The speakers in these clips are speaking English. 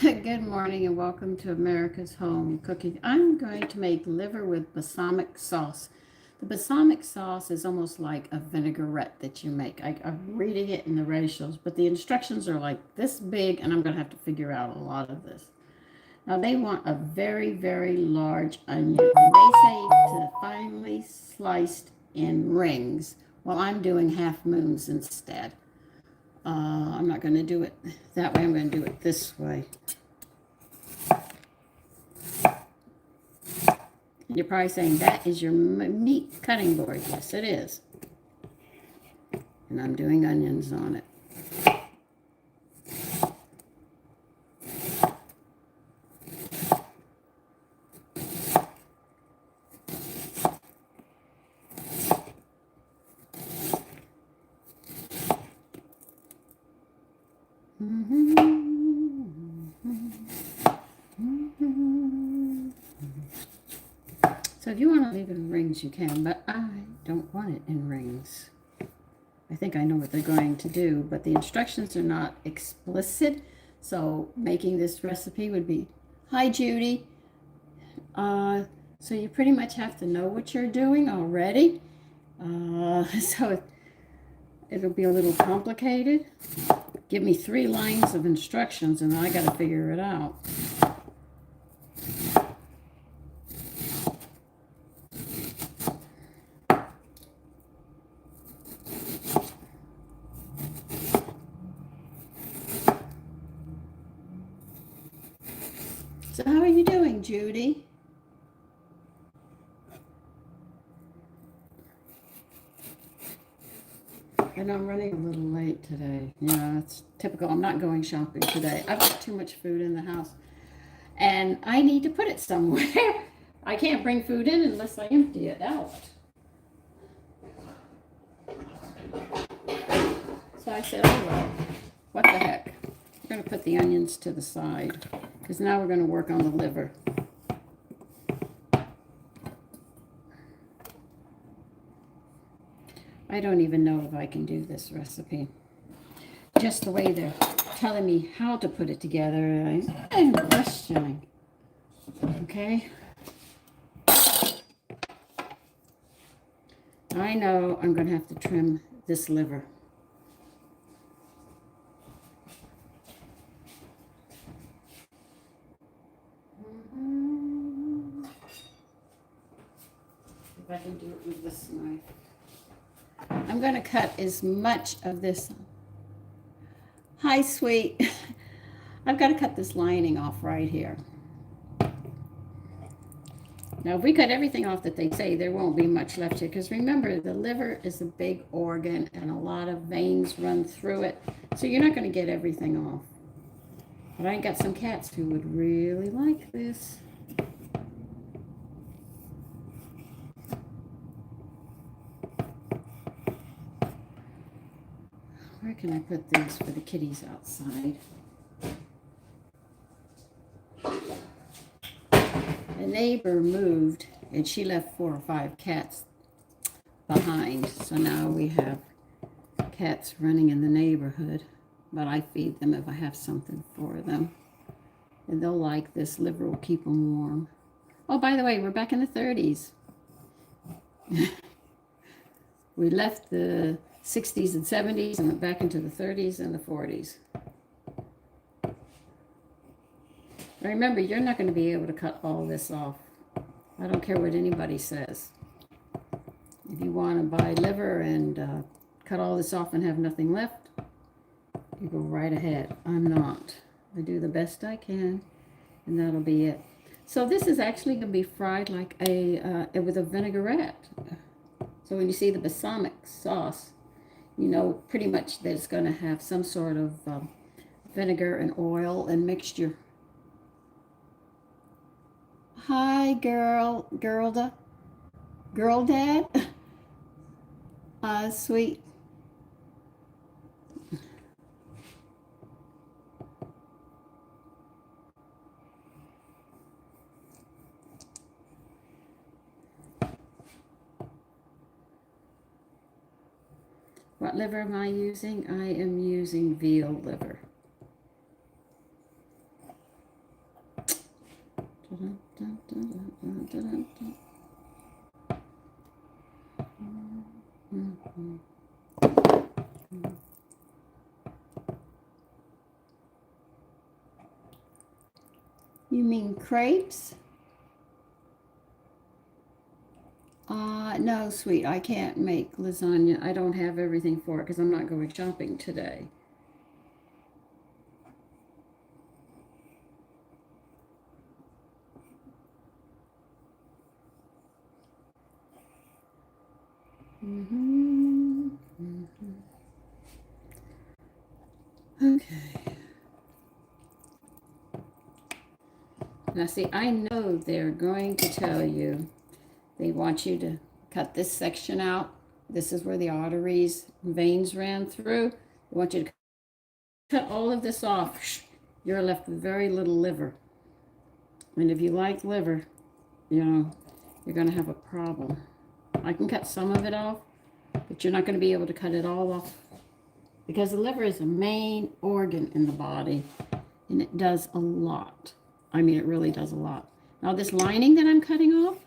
Good morning and welcome to America's Home Cooking. I'm going to make liver with balsamic sauce. The balsamic sauce is almost like a vinaigrette that you make. I'm reading it in the ratios, but the instructions are like this big, and I'm going to have to figure out a lot of this. Now, they want a very, very large onion, and they say to finely sliced in rings. Well, I'm doing half moons instead. I'm not going to do it that way. I'm going to do it this way. You're probably saying, that is your meat cutting board. Yes, it is. And I'm doing onions on it. So if you want to leave it in rings, you can, but I don't want it in rings. I think I know what they're going to do, but the instructions are not explicit. So making this recipe would be, hi Judy. So you pretty much have to know what you're doing already. So it'll be a little complicated. Give me 3 lines of instructions and I got to figure it out. So how are you doing, Judy? And I'm running a little late today. Yeah, it's typical. I'm not going shopping today. I've got too much food in the house. And I need to put it somewhere. I can't bring food in unless I empty it out. So I said, oh well, what the heck. We're going to put the onions to the side because now we're going to work on the liver. I don't even know if I can do this recipe. Just the way they're telling me how to put it together, I'm questioning. Okay? I know I'm going to have to trim this liver. If I can do it with this knife. I'm going to cut as much of this. Hi, sweet. I've got to cut this lining off right here. Now, if we cut everything off that they say, there won't be much left here. Because remember, the liver is a big organ and a lot of veins run through it. So you're not going to get everything off. But I got some cats who would really like this. Where can I put these for the kitties outside? A neighbor moved and she left 4 or 5 cats behind. So now we have cats running in the neighborhood. But I feed them if I have something for them. And they'll like this. Liver will keep them warm. Oh, by the way, we're back in the 30s. We left the 60s and 70s and went back into the 30s and the 40s. Remember, you're not going to be able to cut all this off. I don't care what anybody says. If you want to buy liver and cut all this off and have nothing left, you go right ahead. I'm not. I do the best I can, and that'll be it. So this is actually going to be fried like with a vinaigrette. So when you see the balsamic sauce, you know pretty much that it's going to have some sort of vinegar and oil and mixture. Hi, girl dad, sweet. What liver am I using? I am using veal liver. You mean crepes? No, sweet. I can't make lasagna. I don't have everything for it because I'm not going shopping today. Okay. Now, see, I know they're going to tell you they want you to cut this section out. This is where the arteries and veins ran through. They want you to cut all of this off. You're left with very little liver. And if you like liver, you're going to have a problem. I can cut some of it off, but you're not going to be able to cut it all off because the liver is a main organ in the body and it does a lot. I mean, it really does a lot. Now, this lining that I'm cutting off,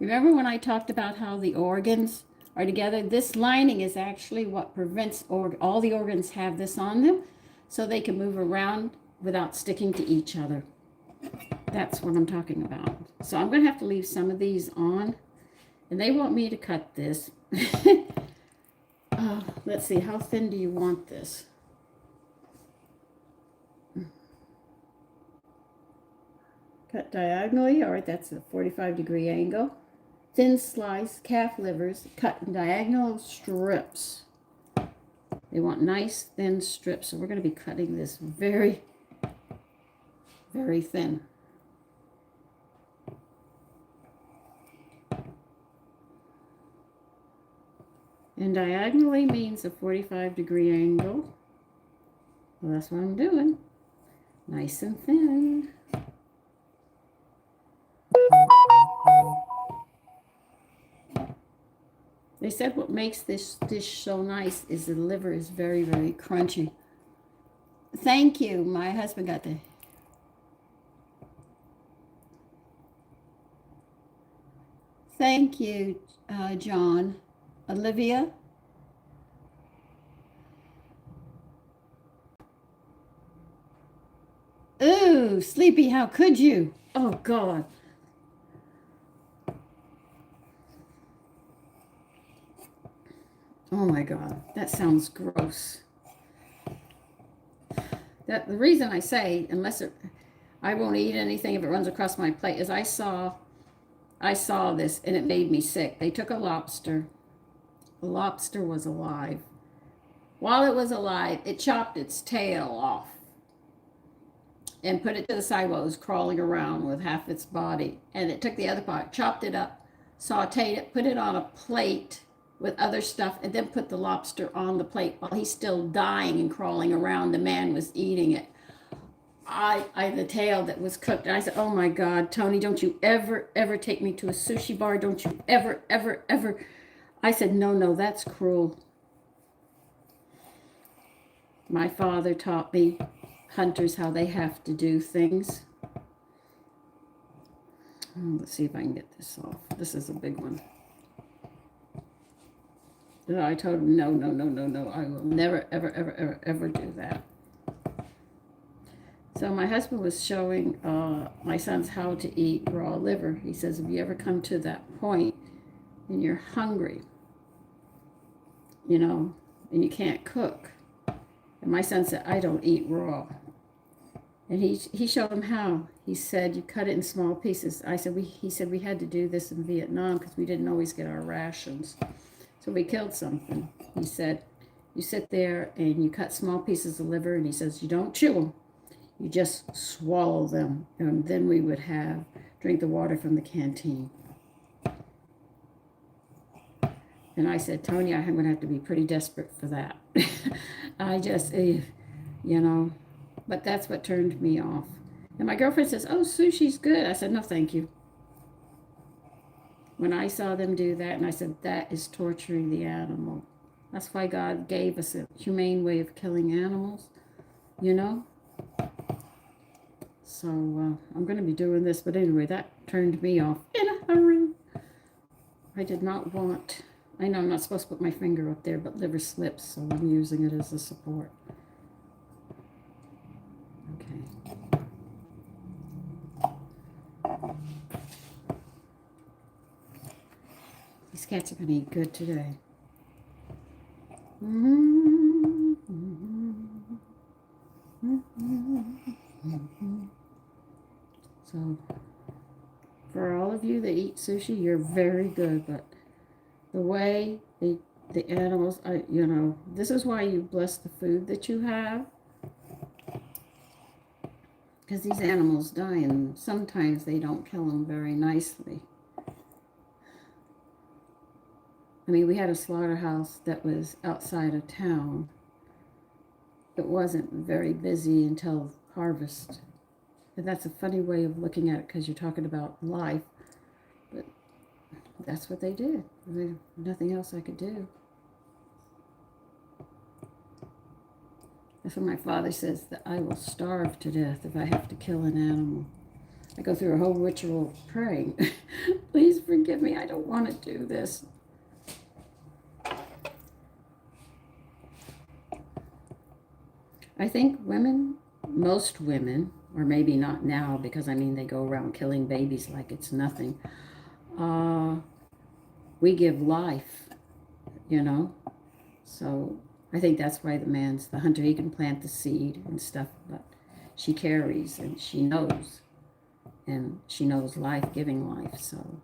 remember when I talked about how the organs are together? This lining is actually what prevents all the organs have this on them so they can move around without sticking to each other. That's what I'm talking about. So I'm going to have to leave some of these on. And they want me to cut this. Let's see, how thin do you want this? Cut diagonally. All right, that's a 45-degree angle. Thin slice calf livers cut in diagonal strips. They want nice thin strips. So we're going to be cutting this very, very thin. And diagonally means a 45-degree angle. Well, that's what I'm doing. Nice and thin. They said what makes this dish so nice is the liver is very, very crunchy. Thank you. My husband got the... Thank you, John. Olivia? Ooh, Sleepy, how could you? Oh, God. Oh, my God. That sounds gross. The reason I say, I won't eat anything if it runs across my plate, is I saw this and it made me sick. They took a lobster. The lobster was alive. While it was alive, it chopped its tail off and put it to the side while it was crawling around with half its body. And it took the other part, chopped it up, sauteed it, put it on a plate with other stuff, and then put the lobster on the plate while he's still dying and crawling around. The man was eating it. The tail that was cooked. And I said, oh my God, Tony, don't you ever, ever take me to a sushi bar. Don't you ever, ever, ever. I said, no, that's cruel. My father taught me hunters how they have to do things. Let's see if I can get this off. This is a big one. I told him, no. I will never, ever, ever, ever, ever do that. So my husband was showing my sons how to eat raw liver. He says, if you ever come to that point and you're hungry, and you can't cook. And my son said, I don't eat raw. And he showed him how. He said, you cut it in small pieces. He said, we had to do this in Vietnam because we didn't always get our rations. So we killed something. He said, you sit there and you cut small pieces of liver. And he says, you don't chew them. You just swallow them. And then we would drink the water from the canteen. And I said, Tony, I'm going to have to be pretty desperate for that. But that's what turned me off. And my girlfriend says, oh, sushi's good. I said, no, thank you. When I saw them do that, and I said, that is torturing the animal. That's why God gave us a humane way of killing animals, So I'm going to be doing this. But anyway, that turned me off in a hurry. I did not want... I know I'm not supposed to put my finger up there, but liver slips, so I'm using it as a support. Okay. These cats are going to eat good today. So, for all of you that eat sushi, you're very good, but the way the animals, you know, this is why you bless the food that you have. Because these animals die, and sometimes they don't kill them very nicely. I mean, we had a slaughterhouse that was outside of town. It wasn't very busy until harvest. But that's a funny way of looking at it because you're talking about life. But that's what they did. There's nothing else I could do. That's what my father says, that I will starve to death if I have to kill an animal. I go through a whole ritual of praying. Please forgive me. I don't want to do this. I think women, most women, or maybe not now, because I mean they go around killing babies like it's nothing. We give life, you know. So I think that's why the man's the hunter. He can plant the seed and stuff, but she carries and she knows. And she knows life, giving life. So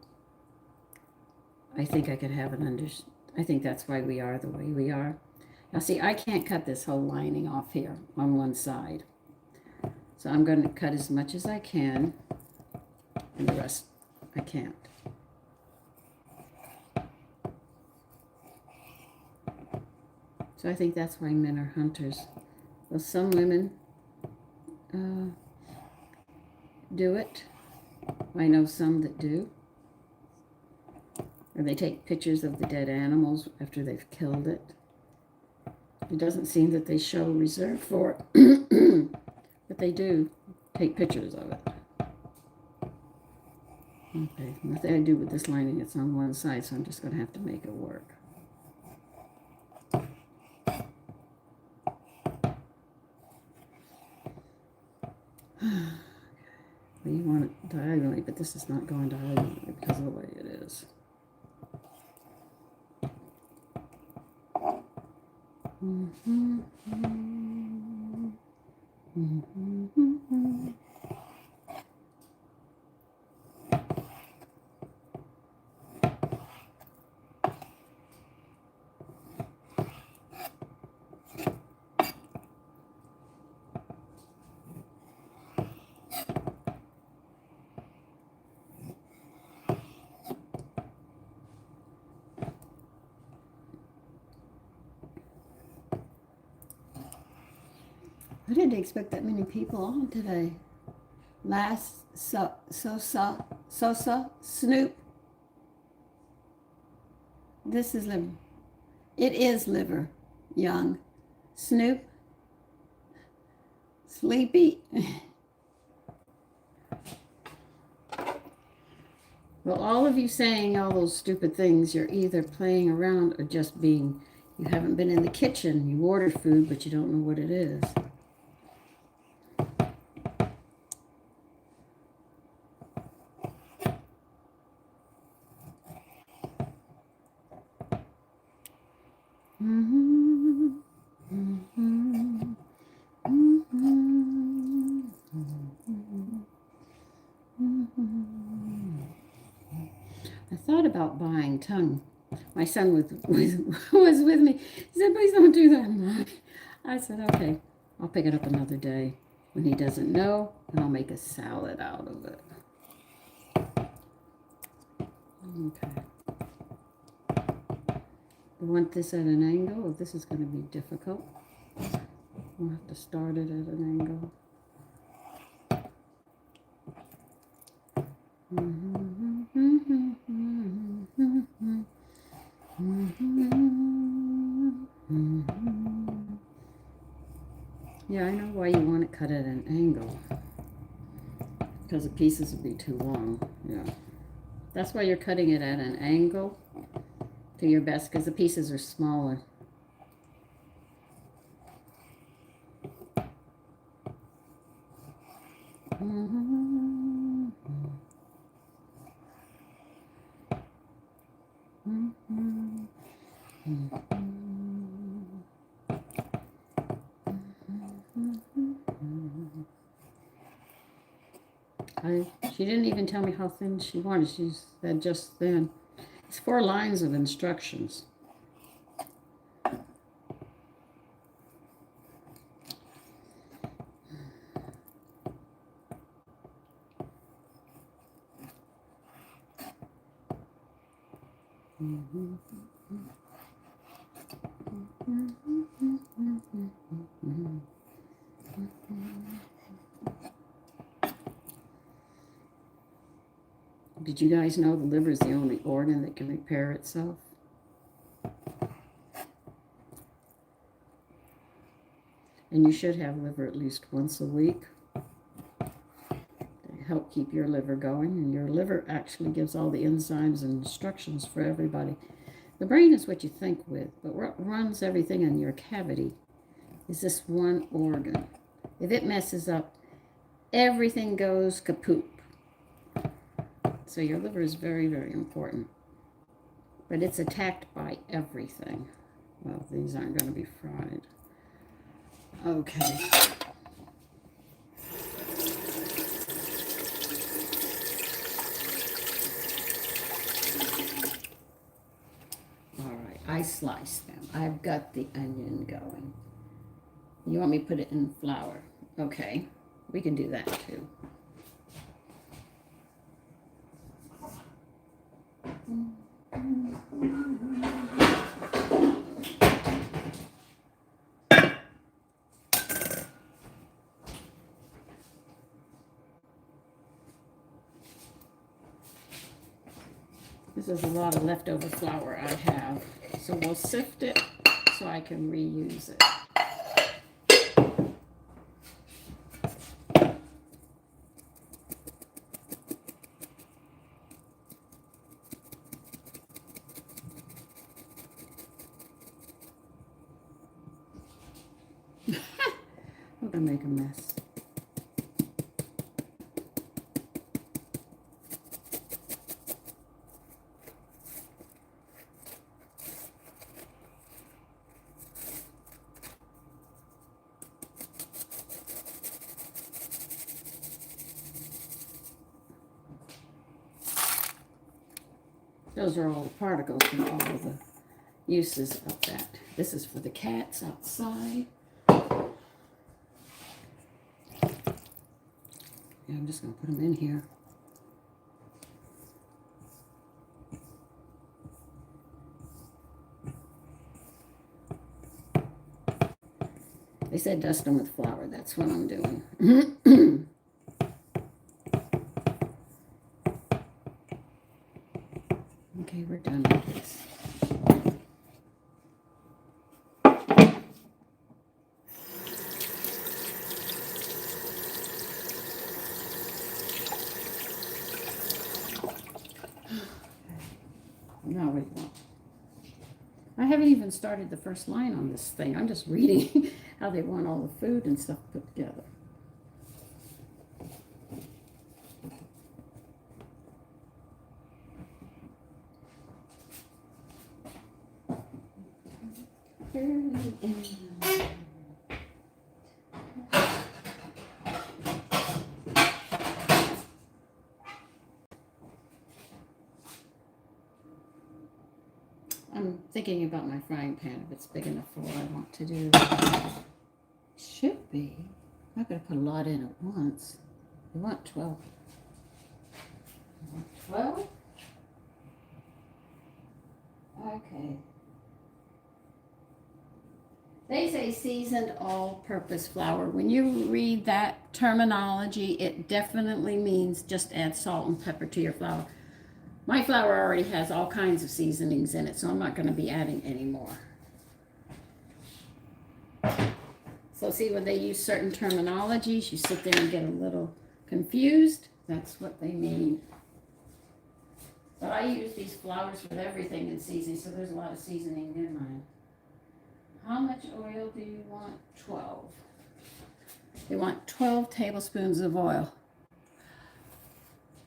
I think I could have an I think that's why we are the way we are. Now see, I can't cut this whole lining off here on one side. So I'm going to cut as much as I can, and the rest I can't. So I think that's why men are hunters. Well, some women do it. I know some that do. Or they take pictures of the dead animals after they've killed it. It doesn't seem that they show reserve for it, but they do take pictures of it. Okay, nothing I do with this lining. It's on one side, so I'm just going to have to make it work. Well, you want it diagonally, but this is not going diagonally because of the way it is. I didn't expect that many people on today. Sosa, Snoop. This is liver. It is liver, young. Snoop. Sleepy. Well, all of you saying all those stupid things, you're either playing around or just being, you haven't been in the kitchen. You order food, but you don't know what it is. I thought about buying tongue. My son was with me. He said, please don't do that, Mom. I said, okay, I'll pick it up another day. When he doesn't know, and I'll make a salad out of it. Okay. I want this at an angle. Oh, this is going to be difficult. We'll have to start it at an angle. Yeah, I know why you want it cut at an angle. because the pieces would be too long. Yeah. That's why you're cutting it at an angle to your best, because the pieces are smaller. She didn't even tell me how thin she wanted. She said just thin. It's 4 lines of instructions. Did you guys know the liver is the only organ that can repair itself? And you should have liver at least once a week to help keep your liver going. And your liver actually gives all the enzymes and instructions for everybody. The brain is what you think with, but what runs everything in your cavity is this one organ. If it messes up, everything goes kaput. So your liver is very, very important. But it's attacked by everything. Well, these aren't going to be fried. Okay. All right, I sliced them. I've got the onion going. You want me to put it in flour? Okay, we can do that too. This is a lot of leftover flour I have, so we'll sift it so I can reuse it. I'm gonna make a mess. Those are all the particles from all of the uses of that. This is for the cats outside. Yeah, I'm just going to put them in here. They said dust them with flour. That's what I'm doing. Okay, we're done with this. Now we want. I haven't even started the first line on this thing. I'm just reading how they want all the food and stuff put together. I'm thinking about my frying pan, if it's big enough for what I want to do. Should be. I'm not going to put a lot in at once. I want 12. 12? Okay. They say seasoned all-purpose flour. When you read that terminology, it definitely means just add salt and pepper to your flour. My flour already has all kinds of seasonings in it, so I'm not going to be adding any more. So see, when they use certain terminologies, you sit there and get a little confused. That's what they mean. But I use these flours with everything in seasoning, so there's a lot of seasoning in mine. How much oil do you want? 12. You want 12 tablespoons of oil.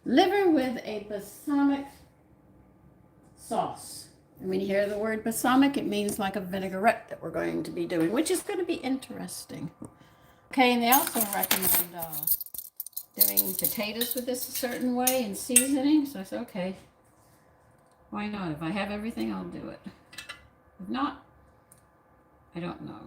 Liver with a balsamic sauce. And when you hear the word balsamic, it means like a vinaigrette that we're going to be doing, which is going to be interesting. Okay, and they also recommend doing potatoes with this a certain way and seasoning. So I said, okay, why not? If I have everything, I'll do it. If not, I don't know.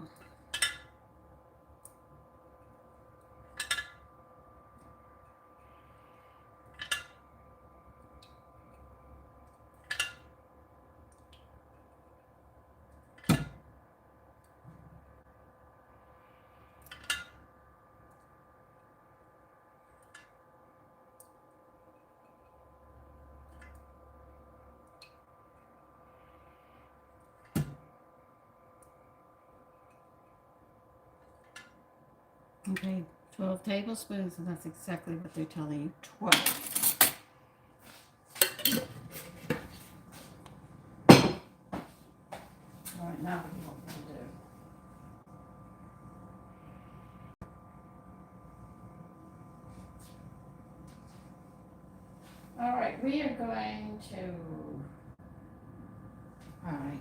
Okay, 12 tablespoons, and that's exactly what they're telling you, 12. All right, now what we'll do. All right, we are going to, all right,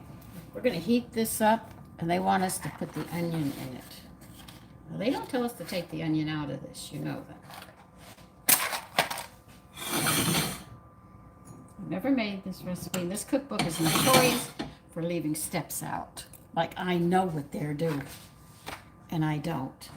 we're going to heat this up, and they want us to put the onion in it. Well, they don't tell us to take the onion out of this, you know that. I've never made this recipe. This cookbook is notorious for leaving steps out. Like I know what they're doing, and I don't.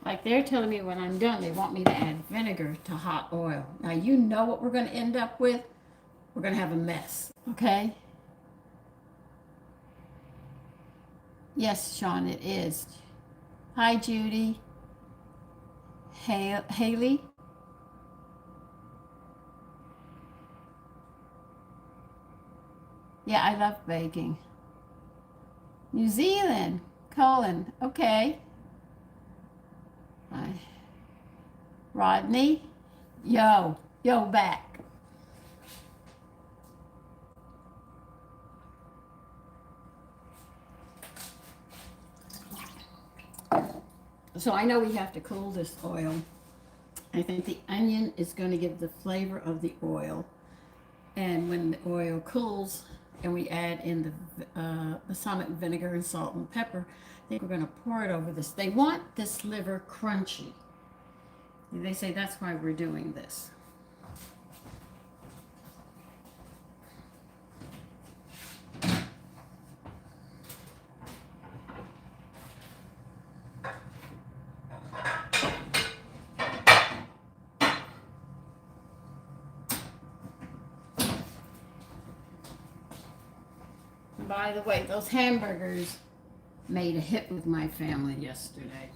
Like they're telling me when I'm done, they want me to add vinegar to hot oil. Now you know what we're going to end up with. We're going to have a mess, okay? Yes, Sean, it is. Hi, Judy. Haley. Yeah, I love baking. New Zealand. Colin. Okay. Hi. Rodney. Yo back. So I know we have to cool this oil. I think the onion is going to give the flavor of the oil. And when the oil cools and we add in the balsamic vinegar and salt and pepper, I think we're going to pour it over this. They want this liver crunchy. They say that's why we're doing this. By the way, those hamburgers made a hit with my family yesterday.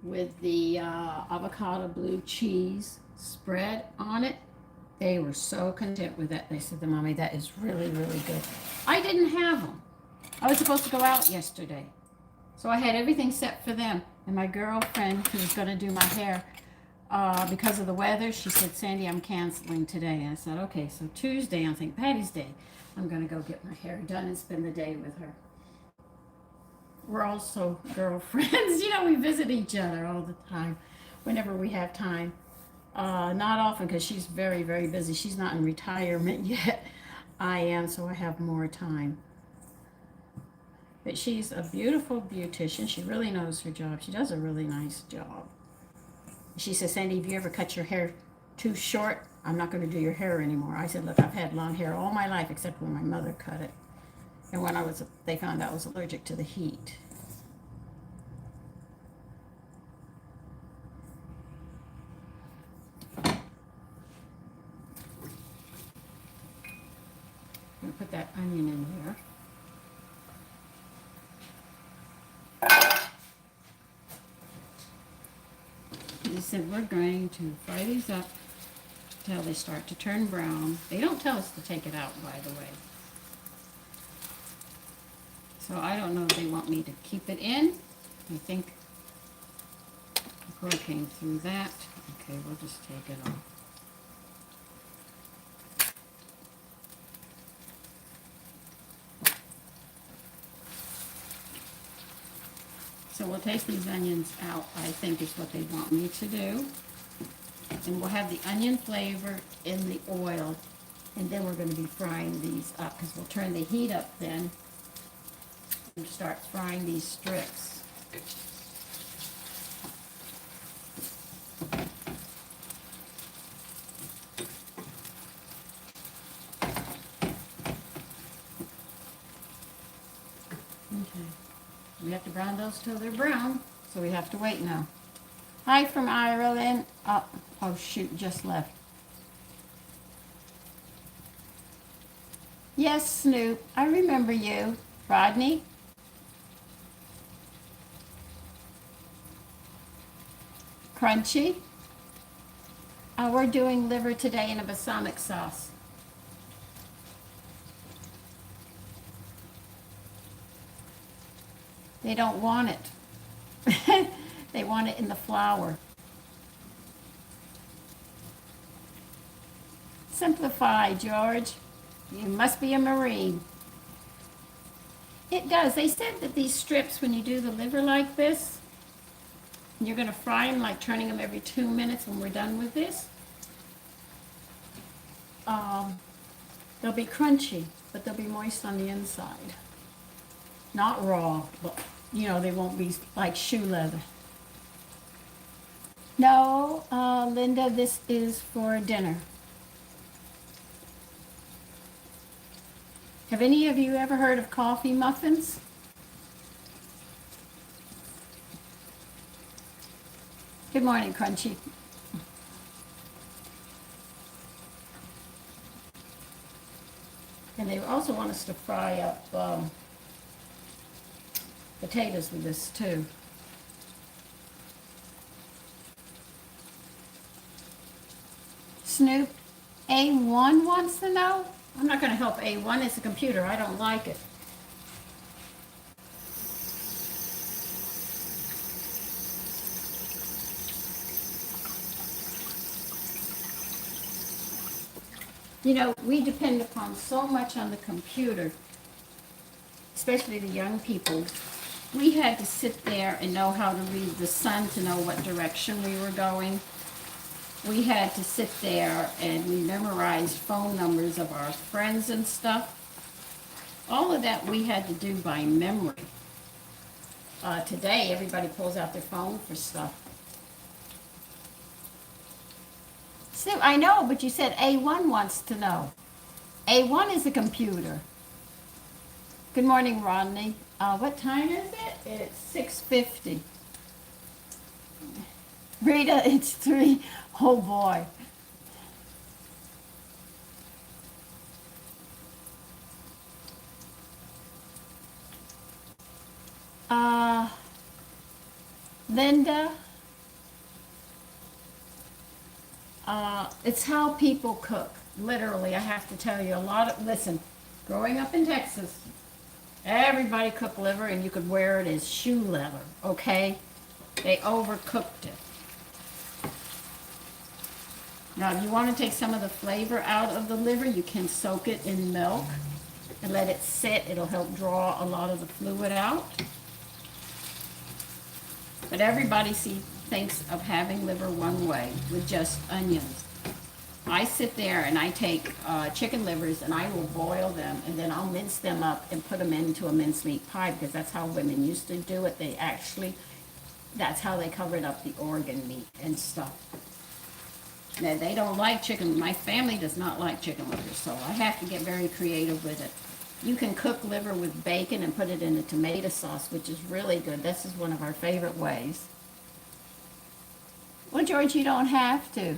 With the avocado blue cheese spread on it. They were so content with that. They said to Mommy, that is really, really good. I didn't have them. I was supposed to go out yesterday. So I had everything set for them. And my girlfriend, who was going to do my hair, because of the weather, she said, Sandy, I'm canceling today. And I said, okay, so Tuesday, on St. Patty's Day, I'm going to go get my hair done and spend the day with her. We're also girlfriends. You know, we visit each other all the time, whenever we have time. Not often, because she's very, very busy. She's not in retirement yet. I am, so I have more time. But she's a beautiful beautician. She really knows her job. She does a really nice job. She says, Sandy, if you ever cut your hair too short, I'm not going to do your hair anymore. I said, look, I've had long hair all my life except when my mother cut it. And when they found out I was allergic to the heat. I'm going to put that onion in here. They said we're going to fry these up till they start to turn brown. They don't tell us to take it out, by the way. So I don't know if they want me to keep it in. I think the cord came through that. Okay, we'll just take it off. So we'll take these onions out, I think is what they want me to do. And we'll have the onion flavor in the oil. And then we're going to be frying these up because we'll turn the heat up then and start frying these strips. Okay. We have to brown those till they're brown, so we have to wait now. Hi from Ireland. Oh shoot, just left. Yes, Snoop, I remember you. Rodney? Crunchy? We're doing liver today in a balsamic sauce. They don't want it. They want it in the flour. Simplify, George. You must be a Marine. It does. They said that these strips, when you do the liver like this, you're going to fry them, like turning them every 2 minutes when we're done with this. They'll be crunchy, but they'll be moist on the inside. Not raw, but, you know, they won't be like shoe leather. No, Linda, this is for dinner. Have any of you ever heard of coffee muffins? Good morning, Crunchy. And they also want us to fry up potatoes with this too. Snoop, A1 wants to know? I'm not going to help A1. It's a computer. I don't like it. You know, we depend upon so much on the computer, especially the young people. We had to sit there and know how to read the sun to know what direction we were going. We had to sit there and we memorized phone numbers of our friends and stuff. All of that we had to do by memory. Today, everybody pulls out their phone for stuff. So, I know, but you said A1 wants to know. A1 is a computer. Good morning, Rodney. What time is it? It's 6:50. Rita, it's 3. Oh boy. Linda, it's how people cook. Literally, I have to tell you listen, growing up in Texas, everybody cooked liver and you could wear it as shoe leather, okay? They overcooked it. Now, if you want to take some of the flavor out of the liver, you can soak it in milk and let it sit. It'll help draw a lot of the fluid out. But everybody thinks of having liver one way, with just onions. I sit there and I take chicken livers and I will boil them and then I'll mince them up and put them into a mincemeat pie because that's how women used to do it. That's how they covered up the organ meat and stuff. Now, they don't like chicken. My family does not like chicken liver, so I have to get very creative with it. You can cook liver with bacon and put it in a tomato sauce, which is really good. This is one of our favorite ways. Well, George, you don't have to.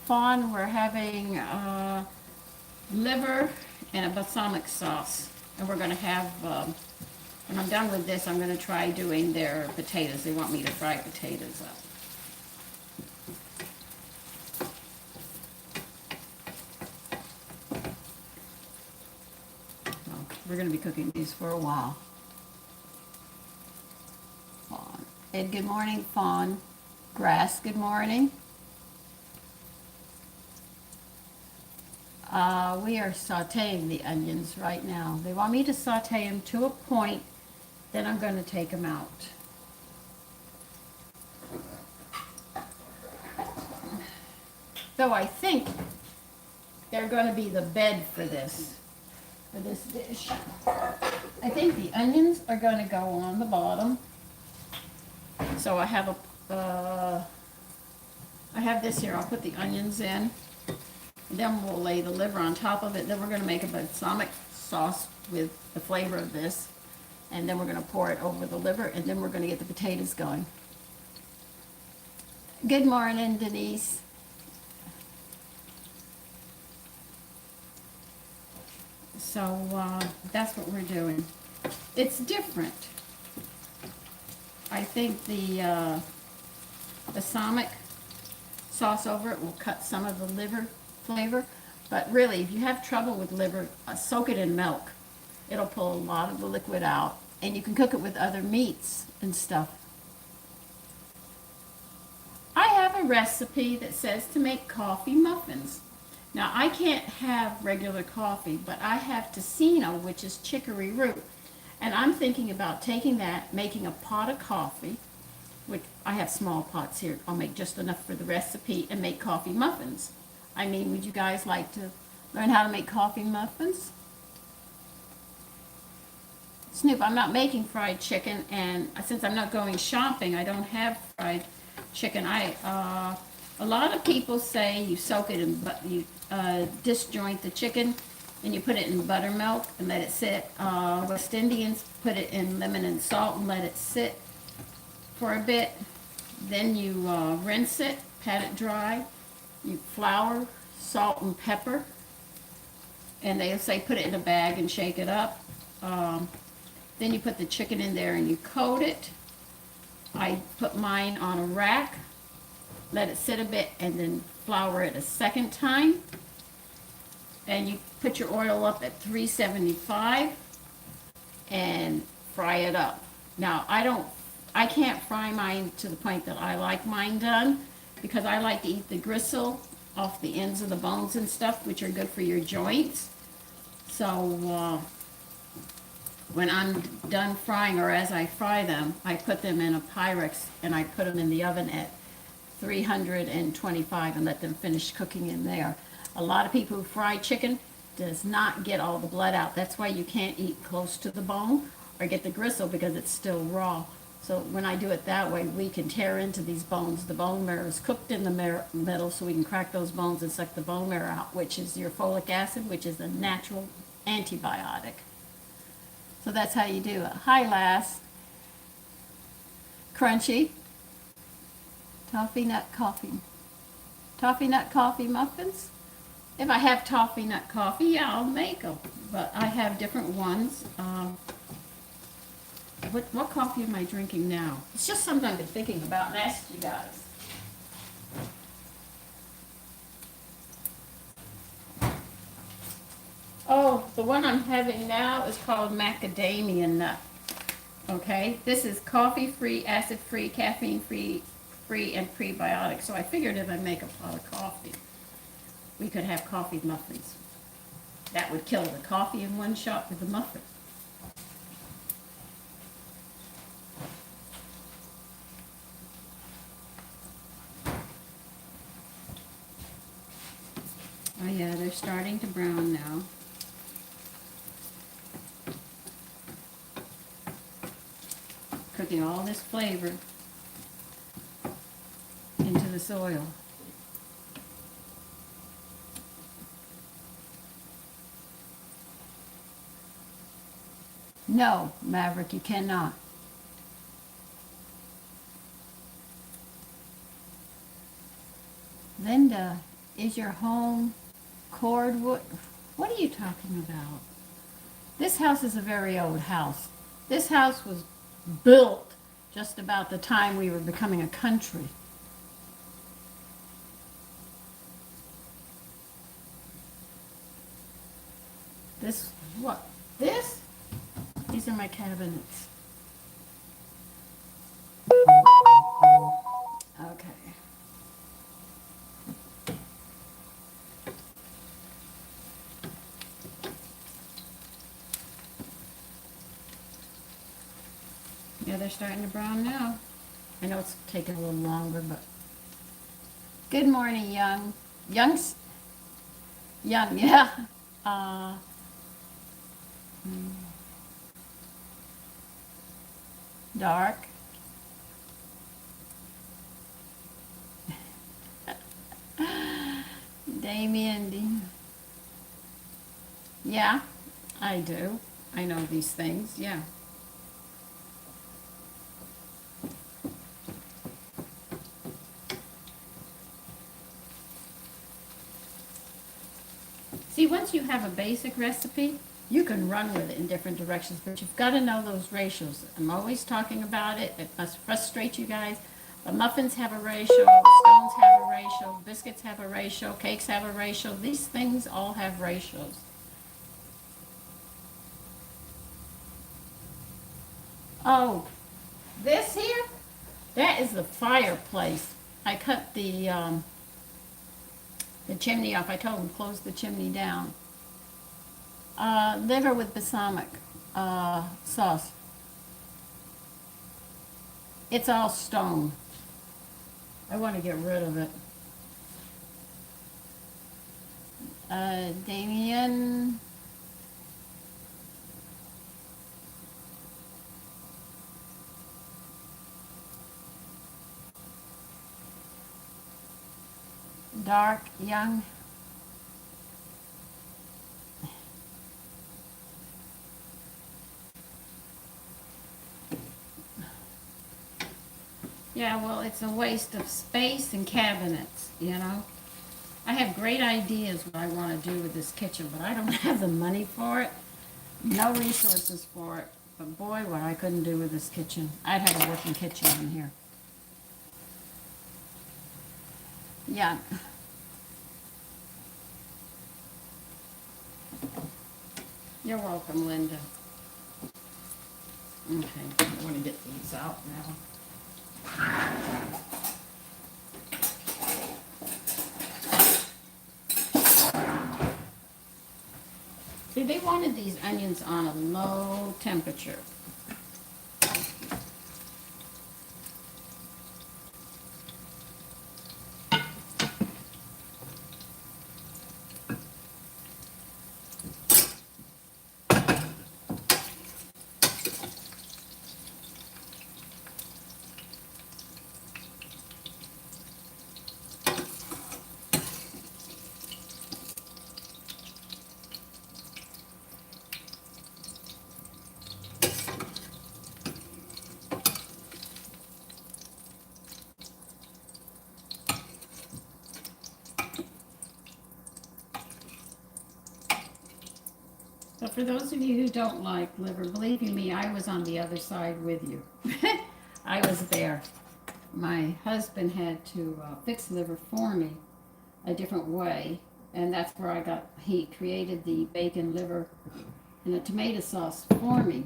Fawn, we're having liver and a balsamic sauce. And we're going to have, when I'm done with this, I'm going to try doing their potatoes. They want me to fry potatoes up. So we're going to be cooking these for a while. Fawn. Ed, good morning, Fawn. Grass, good morning. We are sauteing the onions right now. They want me to saute them to a point, then I'm going to take them out. So I think they're going to be the bed for this dish. I think the onions are going to go on the bottom. So I have this here. I'll put the onions in. Then we'll lay the liver on top of it. Then we're going to make a balsamic sauce with the flavor of this. And then we're going to pour it over the liver. And then we're going to get the potatoes going. Good morning, Denise. So that's what we're doing. It's different. I think the balsamic sauce over it will cut some of the liver flavor, but really, if you have trouble with liver, soak it in milk. It'll pull a lot of the liquid out, and you can cook it with other meats and stuff. I have a recipe that says to make coffee muffins. Now, I can't have regular coffee, but I have tocino, which is chicory root, and I'm thinking about taking that, making a pot of coffee, which I have small pots here. I'll make just enough for the recipe and make coffee muffins. I mean, would you guys like to learn how to make coffee muffins? Snoop, I'm not making fried chicken, and since I'm not going shopping, I don't have fried chicken. A lot of people say you soak it in, you disjoint the chicken, and you put it in buttermilk and let it sit. West Indians put it in lemon and salt and let it sit for a bit. Then you rinse it, pat it dry. You flour, salt, and pepper. And they'll say put it in a bag and shake it up. Then you put the chicken in there and you coat it. I put mine on a rack, let it sit a bit, and then flour it a second time. And you put your oil up at 375 and fry it up. Now, I can't fry mine to the point that I like mine done, because I like to eat the gristle off the ends of the bones and stuff, which are good for your joints. So when I'm done frying, or as I fry them, I put them in a Pyrex and I put them in the oven at 325 and let them finish cooking in there. A lot of people who fry chicken does not get all the blood out. That's why you can't eat close to the bone or get the gristle, because it's still raw. So when I do it that way, we can tear into these bones. The bone marrow is cooked in the middle, so we can crack those bones and suck the bone marrow out, which is your folic acid, which is a natural antibiotic. So that's how you do it. Hi, Lass. Crunchy. Toffee nut coffee. Toffee nut coffee muffins. If I have toffee nut coffee, yeah, I'll make them. But I have different ones. What coffee am I drinking now? It's just something I've been thinking about and asked you guys. Oh, the one I'm having now is called macadamia nut. Okay, this is coffee-free, acid-free, caffeine-free, and prebiotic. So I figured if I make a pot of coffee, we could have coffee muffins. That would kill the coffee in one shot with the muffin. Oh yeah, they're starting to brown now. Cooking all this flavor into this oil. No, Maverick, you cannot. Linda, is your home cordwood? What are you talking about? This house is a very old house. This house was built just about the time we were becoming a country. This, what? This? These are my cabinets. Okay. Yeah, they're starting to brown now. I know it's taking a little longer, but... Good morning, Young. Young, yeah. Uh, Dark. Damien. Yeah, I do. I know these things, yeah. See, once you have a basic recipe, you can run with it in different directions, but you've got to know those ratios. I'm always talking about it. It must frustrate you guys. But muffins have a ratio, scones have a ratio, biscuits have a ratio, cakes have a ratio. These things all have ratios. Oh, this here, that is the fireplace. I cut the chimney off. I told them close the chimney down. Liver with balsamic sauce. It's all stone. I want to get rid of it. Damien. Dark, young. Yeah, well, it's a waste of space and cabinets, you know. I have great ideas what I want to do with this kitchen, but I don't have the money for it, no resources for it. But boy, what I couldn't do with this kitchen. I'd have a working kitchen in here. Yeah. You're welcome, Linda. Okay, I want to get these out now. See, they wanted these onions on a low temperature. So for those of you who don't like liver, believe you me, I was on the other side with you. I was there. My husband had to fix liver for me a different way, and that's where he created the bacon, liver, and a tomato sauce for me.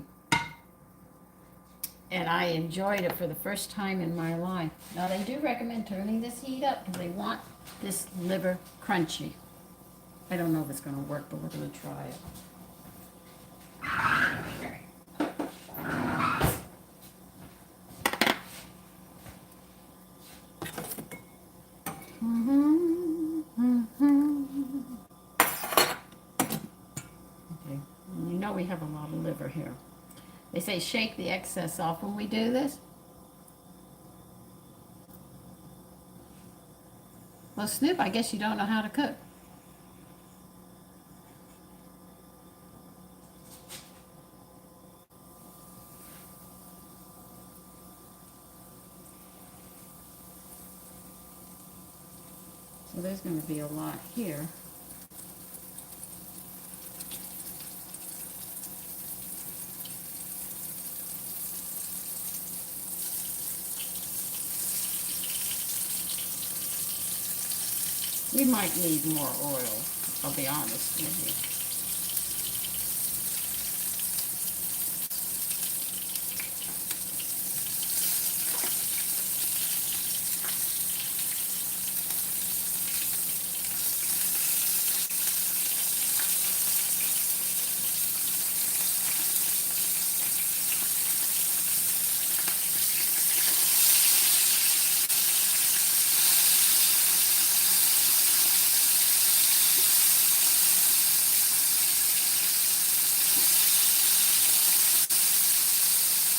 And I enjoyed it for the first time in my life. Now they do recommend turning this heat up because they want this liver crunchy. I don't know if it's going to work, but we're going to try it. Okay, you know we have a lot of liver here. They say shake the excess off when we do this. Well, Snoop, I guess you don't know how to cook. So there's going to be a lot here. We might need more oil, I'll be honest with you.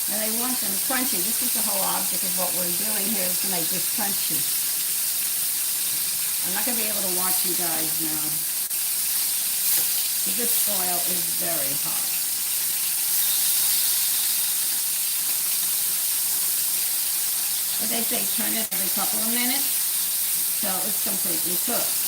And I want them crunchy. This is the whole object of what we're doing here, is to make this crunchy. I'm not going to be able to watch you guys now. This oil is very hot. But they say turn it every couple of minutes till it's completely cooked.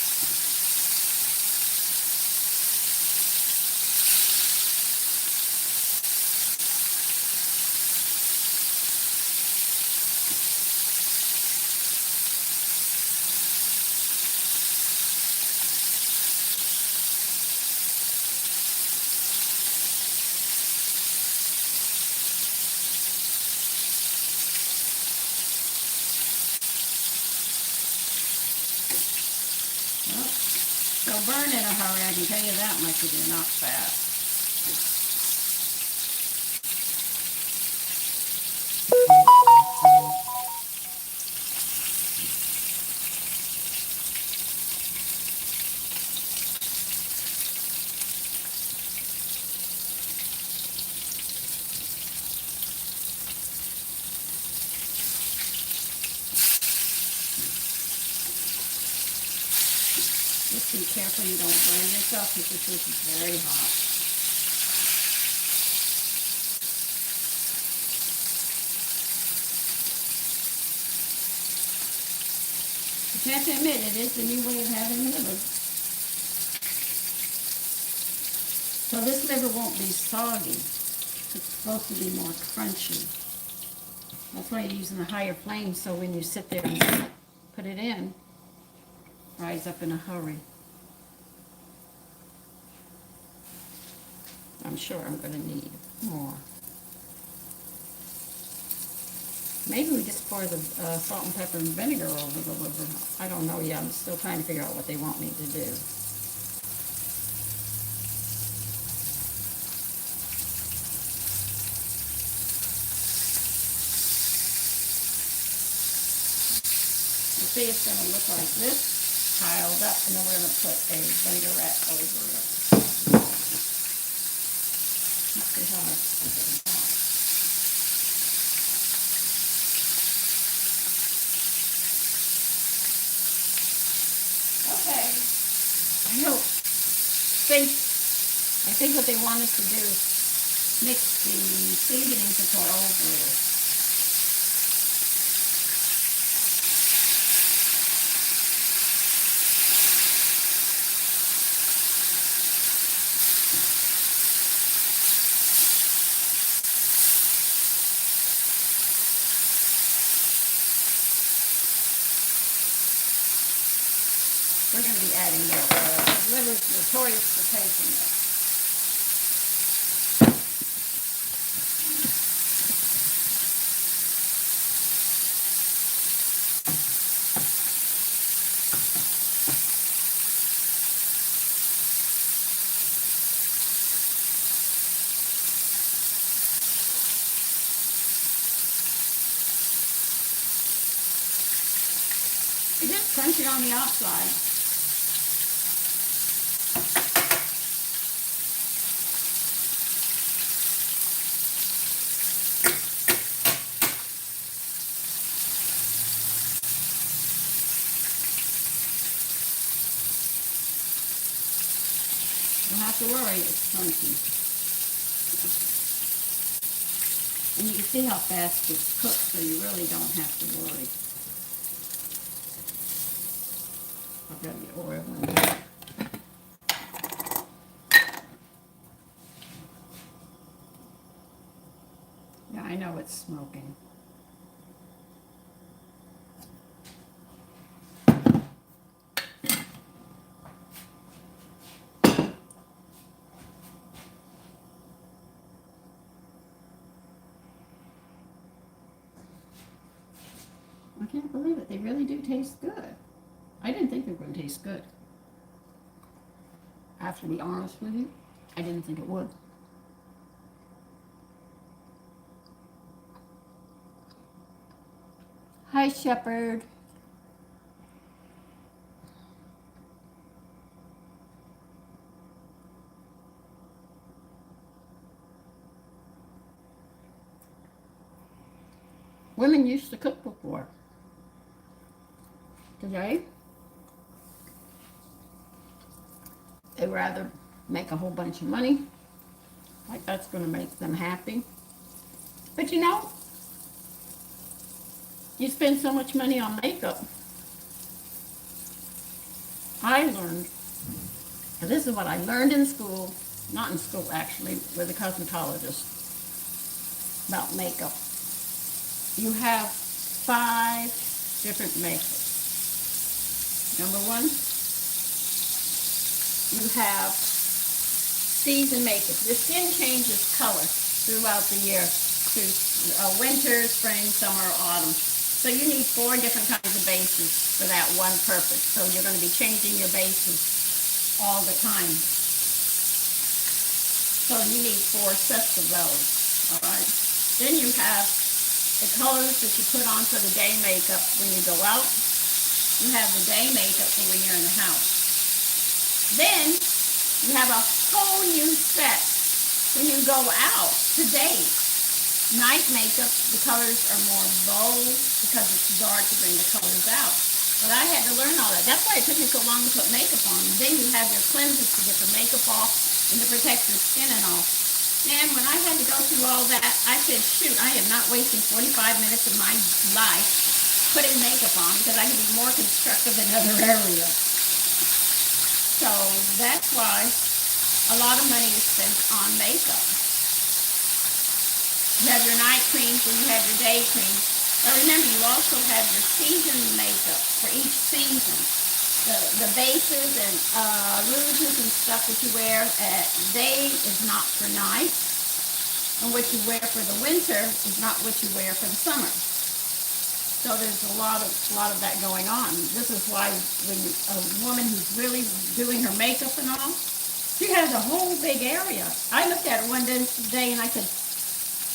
They'll burn in a hurry, I can tell you that much if you're not fast. Just be careful you don't burn yourself because this is very hot. You have to admit, it is the new way of having liver. So this liver won't be soggy. It's supposed to be more crunchy. That's why you're using a higher flame, so when you sit there and put it in, rise up in a hurry. I'm sure I'm going to need more. Maybe we just pour the salt and pepper and vinegar over the liver. I don't know yet. I'm still trying to figure out what they want me to do. You see, it's going to look like this, piled up, and then we're going to put a vinaigrette over it. Let's see how much is it. Okay. I think what they want us to do is mix the seasonings and pour over it. We're going to be adding more oil. The liver's notorious for taking it. It is crunchy on the outside. Don't have to worry, it's crunchy. And you can see how fast it's cooked, so you really don't have to worry. I've got the oil in there. Yeah, I know it's smoking. can't believe it. They really do taste good. I didn't think they were going to taste good. I have to be honest with you. I didn't think it would. Hi, Shepherd. Women used to cook before. Today, they rather make a whole bunch of money. Like that's going to make them happy. But you know, you spend so much money on makeup. I learned, and this is what I learned in school, not in school actually, with a cosmetologist, about makeup. You have 5 different makeups. Number 1, you have season makeup. Your skin changes color throughout the year, through winter, spring, summer, autumn. So you need 4 different kinds of bases for that one purpose. So you're going to be changing your bases all the time. So you need 4 sets of those, all right? Then you have the colors that you put on for the day makeup when you go out. You have the day makeup for when you're in the house. Then you have a whole new set when you go out to date. Night makeup, the colors are more bold because it's dark to bring the colors out. But I had to learn all that. That's why it took me so long to put makeup on. And then you have your cleansers to get the makeup off and to protect your skin and all. And when I had to go through all that, I said, shoot, I am not wasting 45 minutes of my life putting makeup on because I can be more constructive in other areas. So that's why a lot of money is spent on makeup. You have your night creams and you have your day creams. But remember, you also have your season makeup for each season. The bases and rouges and stuff that you wear at day is not for night. And what you wear for the winter is not what you wear for the summer. So there's a lot of that going on. This is why when a woman who's really doing her makeup and all, she has a whole big area. I looked at it one day and I said,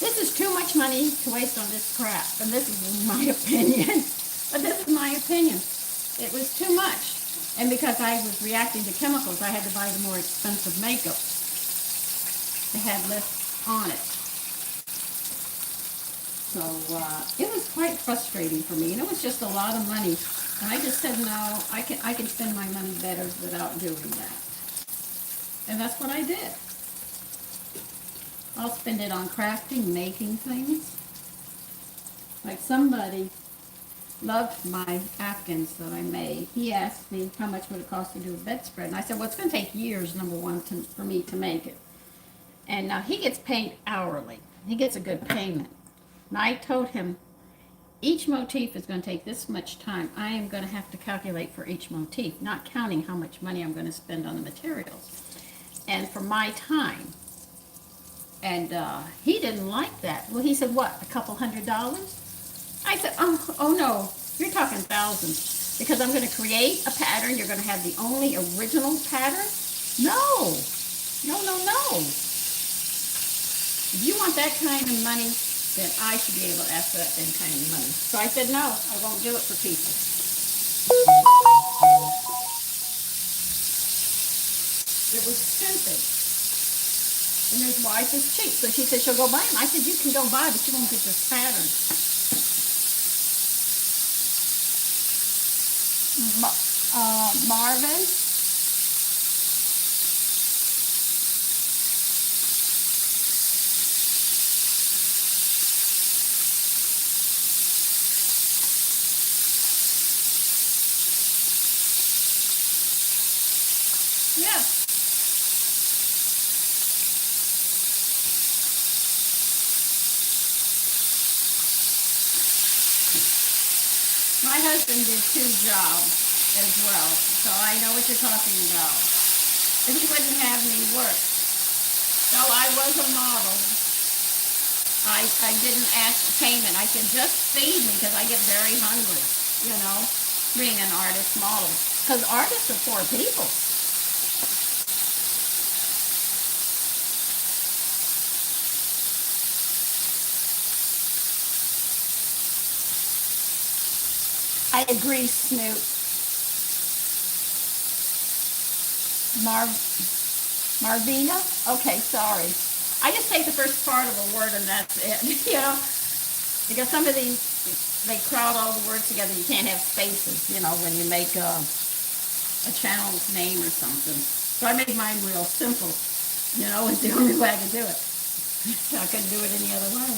this is too much money to waste on this crap. And this is my opinion. But this is my opinion. It was too much. And because I was reacting to chemicals, I had to buy the more expensive makeup. It had less on it. So it was quite frustrating for me. And it was just a lot of money. And I just said, no, I can spend my money better without doing that. And that's what I did. I'll spend it on crafting, making things. Like somebody loved my Afghans that I made. He asked me how much would it cost to do a bedspread. And I said, well, it's going to take years, number one, for me to make it. And now he gets paid hourly. He gets a good payment. And I told him, each motif is going to take this much time. I am going to have to calculate for each motif, not counting how much money I'm going to spend on the materials. And for my time. And he didn't like that. Well, he said, what, a couple $100? I said, oh no, you're talking thousands. Because I'm going to create a pattern. You're going to have the only original pattern? No. No. If you want that kind of money, then I should be able to ask for that same kind of money. So I said, no, I won't do it for people. It was stupid. And his wife is cheap, so she said she'll go buy them. I said, you can go buy, but you won't get this pattern. Marvin? Yeah. My husband did 2 jobs as well, so I know what you're talking about. But he wouldn't have me work. So I was a model. I didn't ask payment. I said, just feed me because I get very hungry, you know, being an artist model. Because artists are poor people. I agree, Snoop. Mar Marvina? Okay, sorry. I just take the first part of a word and that's it, you know, because some of these, they crowd all the words together. You can't have spaces, you know, when you make a channel's name or something. So I made mine real simple, you know, it's the only way I can do it. I couldn't do it any other way.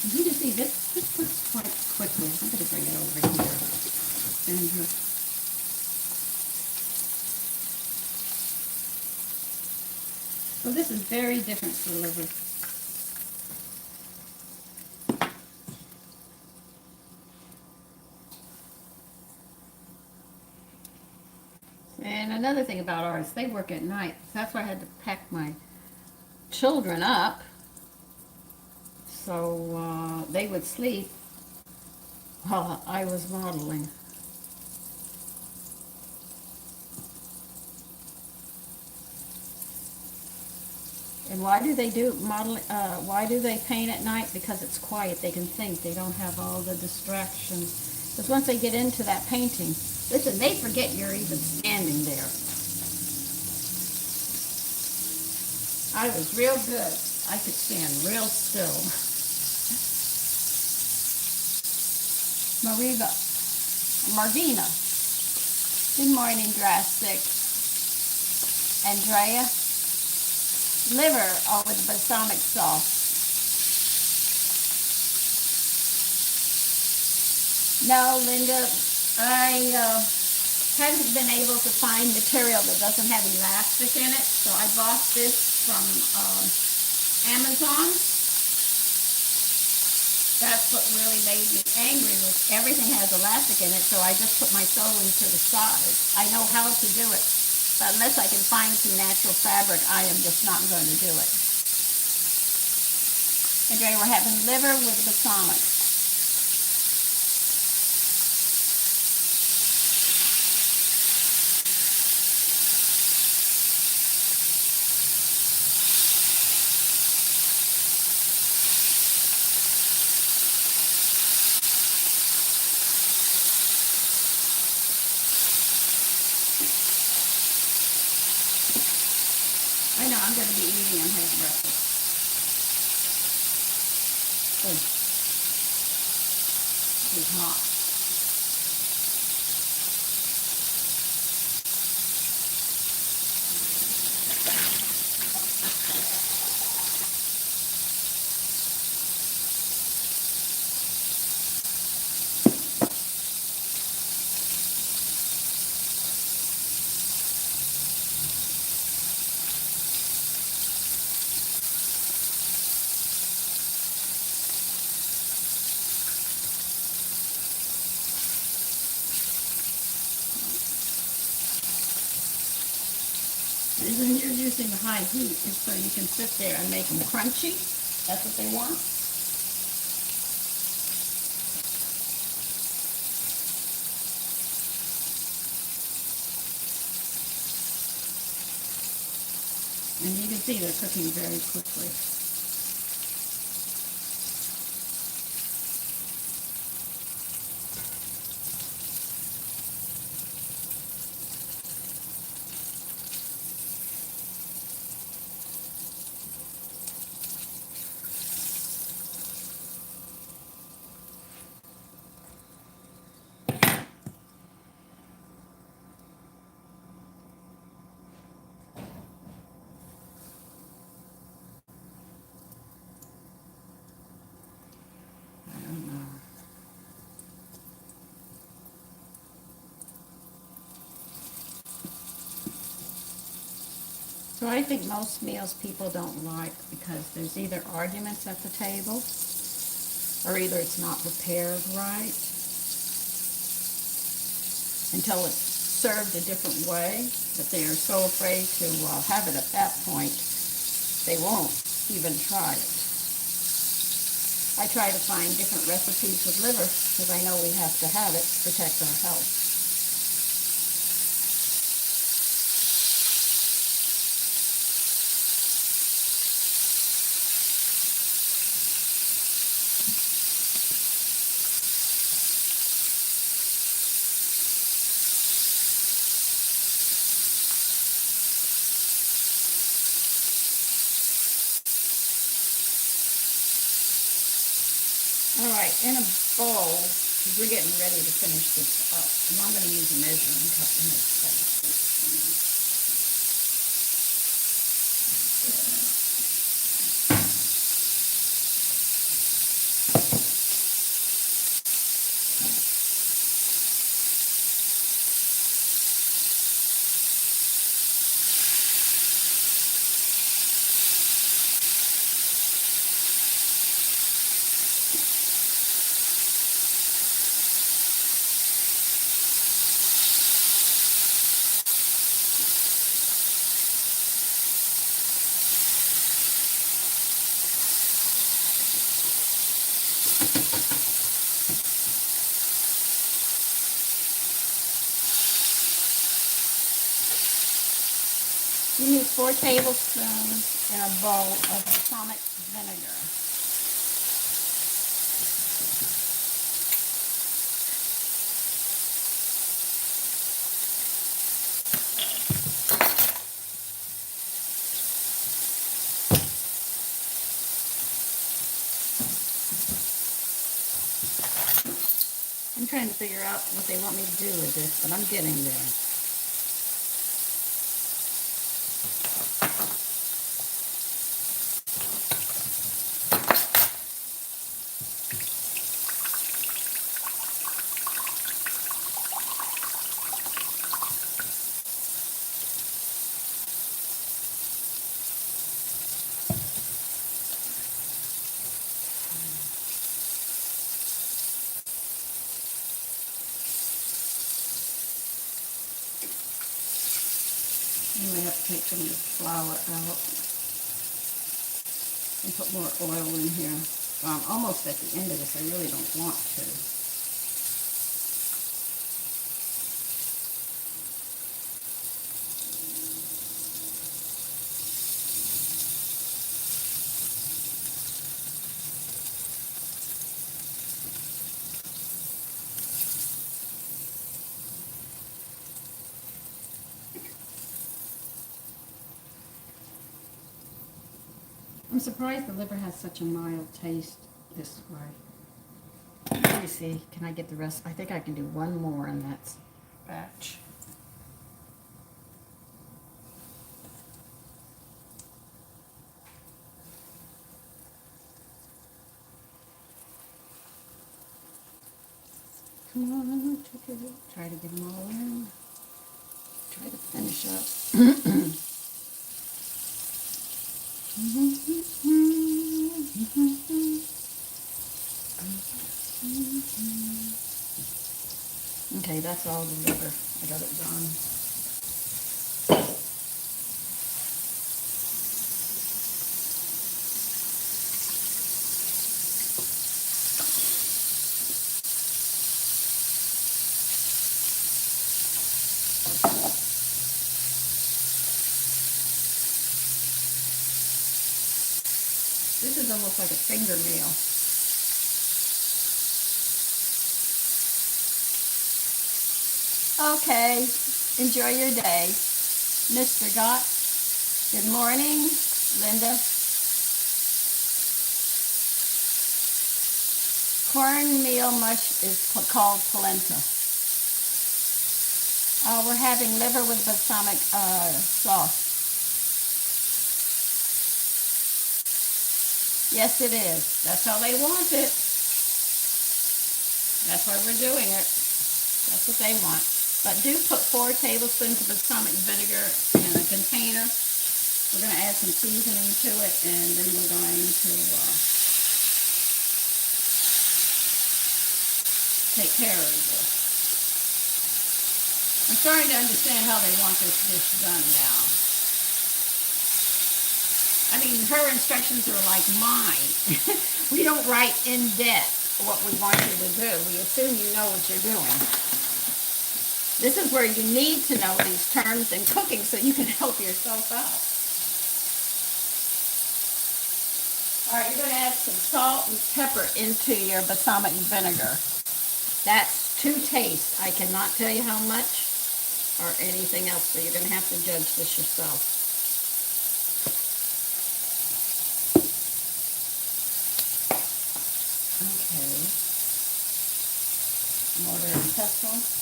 You can see this cooks quite quickly. I'm going to bring it over here. And so this is very different for liver. And another thing about artists, they work at night. That's why I had to pack my children up so they would sleep while I was modeling. And why do they do modeling? Why do they paint at night? Because it's quiet. They can think. They don't have all the distractions. Because once they get into that painting, listen, they forget you're even standing there. I was real good. I could stand real still. Marvina. Good morning, Drastic. Andrea. Liver with balsamic sauce. No, Linda, I haven't been able to find material that doesn't have elastic in it, so I bought this from Amazon. That's what really made me angry, was everything has elastic in it, so I just put my sewing to the side. I know how to do it, but unless I can find some natural fabric, I am just not going to do it. Today we're having liver with balsamic. I know I'm going to be eating and having breakfast. Oh, it's hot. The reason you're using the high heat is so you can sit there and make them crunchy. That's what they want. And you can see they're cooking very quickly. So I think most meals people don't like because there's either arguments at the table or either it's not prepared right until it's served a different way, but they are so afraid to have it at that point, they won't even try it. I try to find different recipes with liver because I know we have to have it to protect our health. All right, in a bowl, because we're getting ready to finish this up, and I'm going to use a measuring cup in this place. You need 4 tablespoons in a bowl of balsamic vinegar. I'm trying to figure out what they want me to do with this, but I'm getting there. You may have to take some of the flour out and put more oil in here. So I'm almost at the end of this. I really don't want to. I'm surprised the liver has such a mild taste this way. Let me see, can I get the rest? I think I can do one more in that batch. Come on, try to get them all in. Try to finish up. Okay, that's all the liver. I got it done. This is almost like a finger meal. Okay, enjoy your day. Mr. Gott, good morning. Linda. Cornmeal mush is called polenta. We're having liver with balsamic sauce. Yes, it is. That's how they want it. That's why we're doing it. That's what they want. But do put 4 tablespoons of balsamic vinegar in a container. We're going to add some seasoning to it, and then we're going to take care of this. I'm starting to understand how they want this dish done now. I mean, her instructions are like mine. We don't write in depth what we want you to do. We assume you know what you're doing. This is where you need to know these terms in cooking so you can help yourself out. All right, you're going to add some salt and pepper into your balsamic vinegar. That's to taste. I cannot tell you how much or anything else, so you're going to have to judge this yourself. Okay. Mortar and pestle.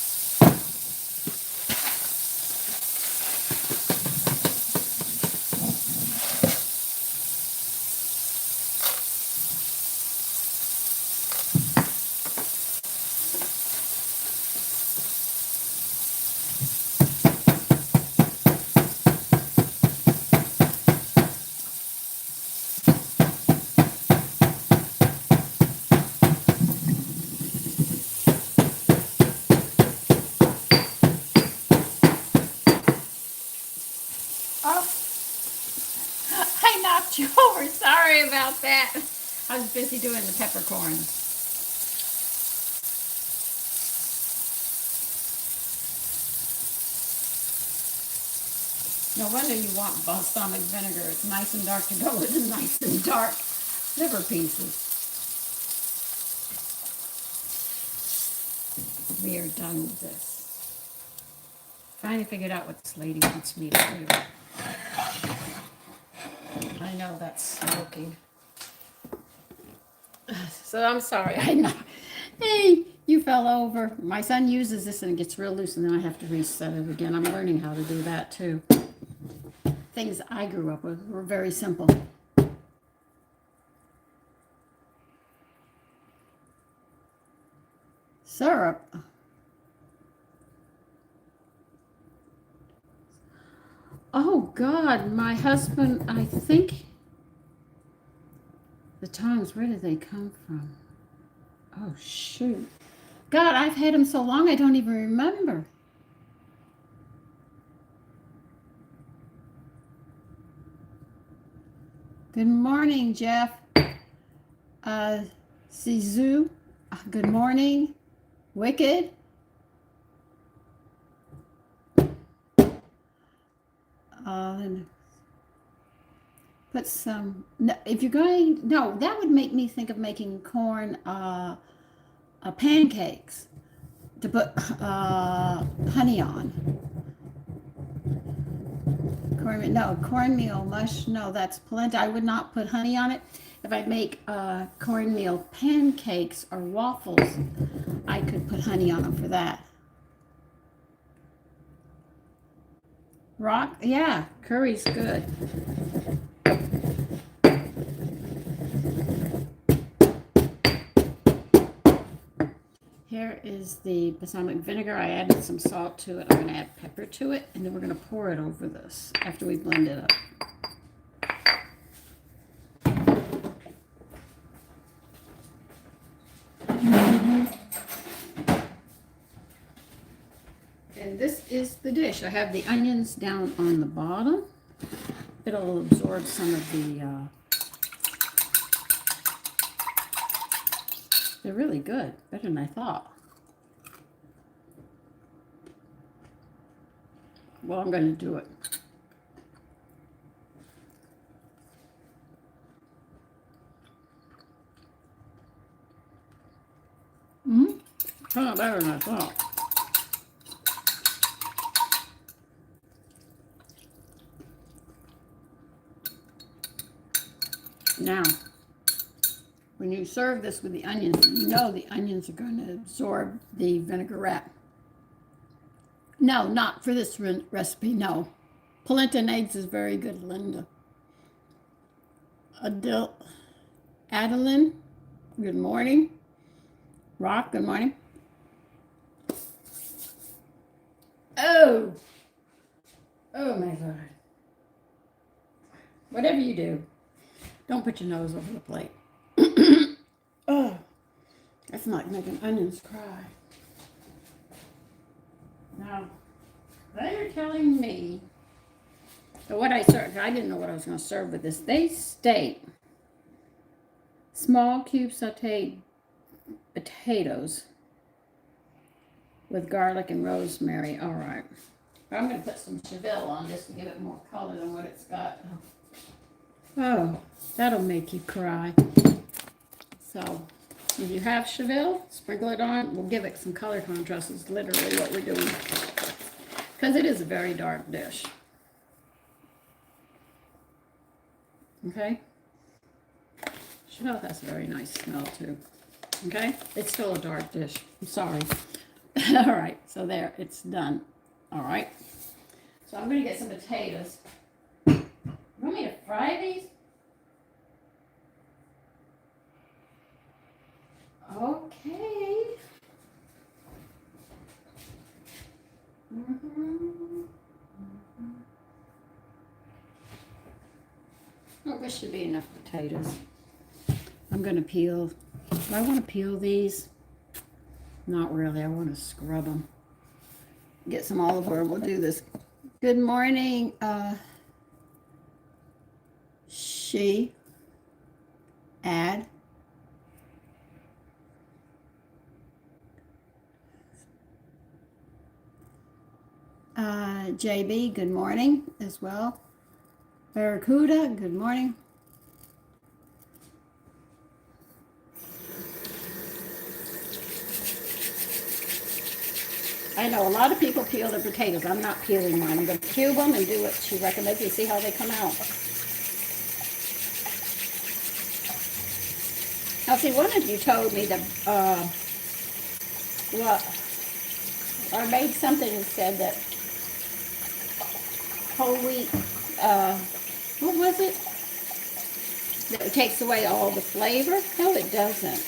You over. Sorry about that. I was busy doing the peppercorn. No wonder you want balsamic vinegar. It's nice and dark to go with the nice and dark liver pieces. We are done with this. Finally figured out what this lady wants me to do. I know that's smoking. So I'm sorry. I know. Hey, you fell over. My son uses this and it gets real loose and then I have to reset it again. I'm learning how to do that too. Things I grew up with were very simple. Syrup. Oh God, my husband, I think the tongs, where did they come from? Oh shoot. God, I've had them so long I don't even remember. Good morning, Jeff. Sizu. Good morning. Wicked. Put some, no, if you're going, no, that would make me think of making corn pancakes to put honey on. Cornmeal mush, no, that's polenta. I would not put honey on it. If I make cornmeal pancakes or waffles, I could put honey on them for that. Rock, yeah, curry's good. Here is the balsamic vinegar. I added some salt to it. I'm going to add pepper to it, and then we're going to pour it over this after we blend it up. And this is the dish. I have the onions down on the bottom. It'll absorb some of the, they're really good, better than I thought. Well, I'm going to do it. Kind of better than I thought. Now, when you serve this with the onions, you know the onions are going to absorb the vinaigrette. No, not for this recipe, no. Polenta and eggs is very good, Linda. Adeline, good morning. Rock, good morning. Oh my God. Whatever you do, don't put your nose over the plate. Oh, That's not making onions cry. Now, they're telling me that what I served, I didn't know what I was going to serve with this. They state small cube sauteed potatoes with garlic and rosemary. All right. I'm going to put some Cheville on this to give it more color than what it's got. Oh, that'll make you cry. So, if you have Cheville, sprinkle it on. We'll give it some color contrast. Is literally what we're doing. Because it is a very dark dish. Okay? Cheville has a very nice smell too. Okay? It's still a dark dish. I'm sorry. All right. So there. It's done. All right. So I'm going to get some potatoes. You want me to fry these? Okay. Oh, this should be enough potatoes. I'm going to peel. Do I want to peel these? Not really. I want to scrub them. Get some olive oil. We'll do this. Good morning, add. JB, good morning as well. Barracuda, good morning. I know a lot of people peel their potatoes. I'm not peeling mine. I'm going to cube them and do what she recommends. You see how they come out. Now, see, one of you told me that, or made something and said that whole wheat, what was it? That it takes away all the flavor? No, it doesn't.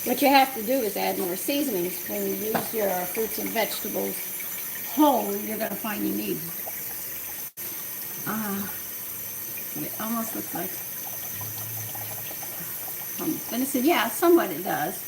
What you have to do is add more seasonings. When you use your fruits and vegetables whole, you're going to find you need. It almost looks like, and I said, yeah, somewhat it does.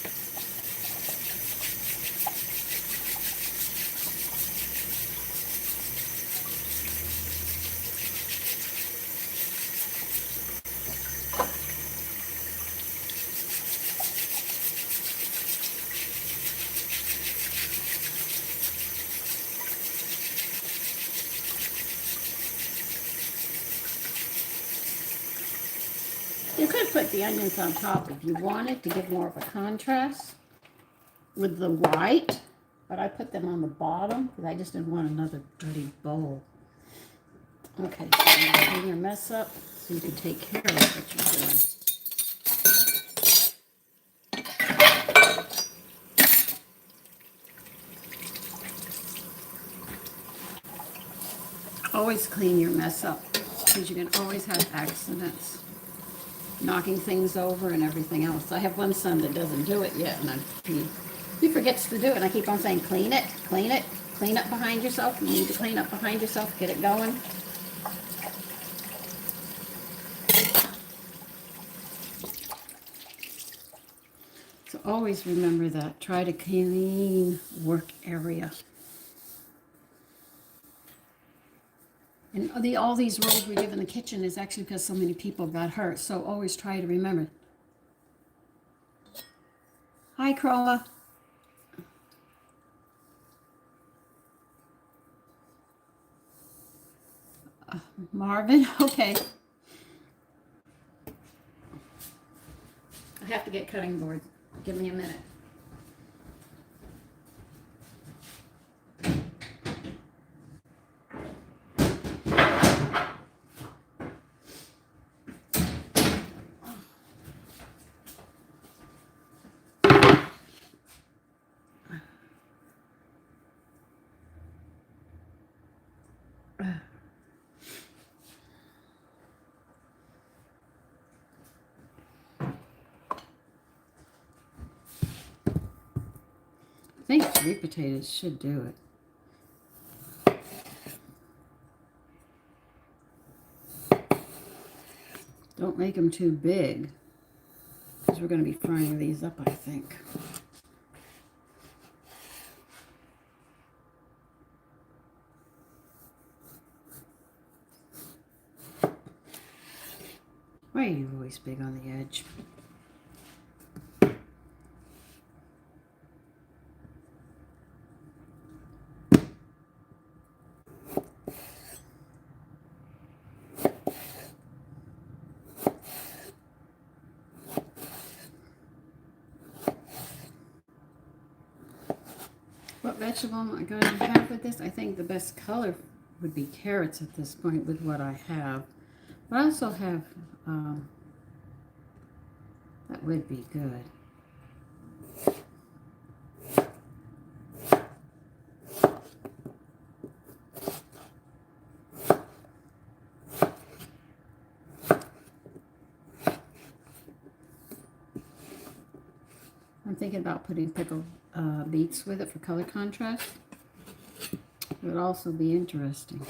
You could put the onions on top if you wanted to give more of a contrast with the white, but I put them on the bottom because I just didn't want another dirty bowl. Okay, so I'm going to clean your mess up so you can take care of what you're doing. Always clean your mess up because you can always have accidents. Knocking things over and everything else. I have one son that doesn't do it yet, and he forgets to do it, and I keep on saying, clean it, clean up behind yourself. You need to clean up behind yourself, get it going. So always remember that. Try to clean work area. And all these rolls we give in the kitchen is actually because so many people got hurt. So always try to remember. Hi, Chroma. Marvin, okay. I have to get cutting boards. Give me a minute. I think 3 potatoes should do it. Don't make them too big. Because we're going to be frying these up, I think. Why are you always big on the edge? What vegetable am I going to have with this? I think the best color would be carrots at this point with what I have. But I also have, that would be good. I'm thinking about putting pickled beets with it for color contrast. It would also be interesting.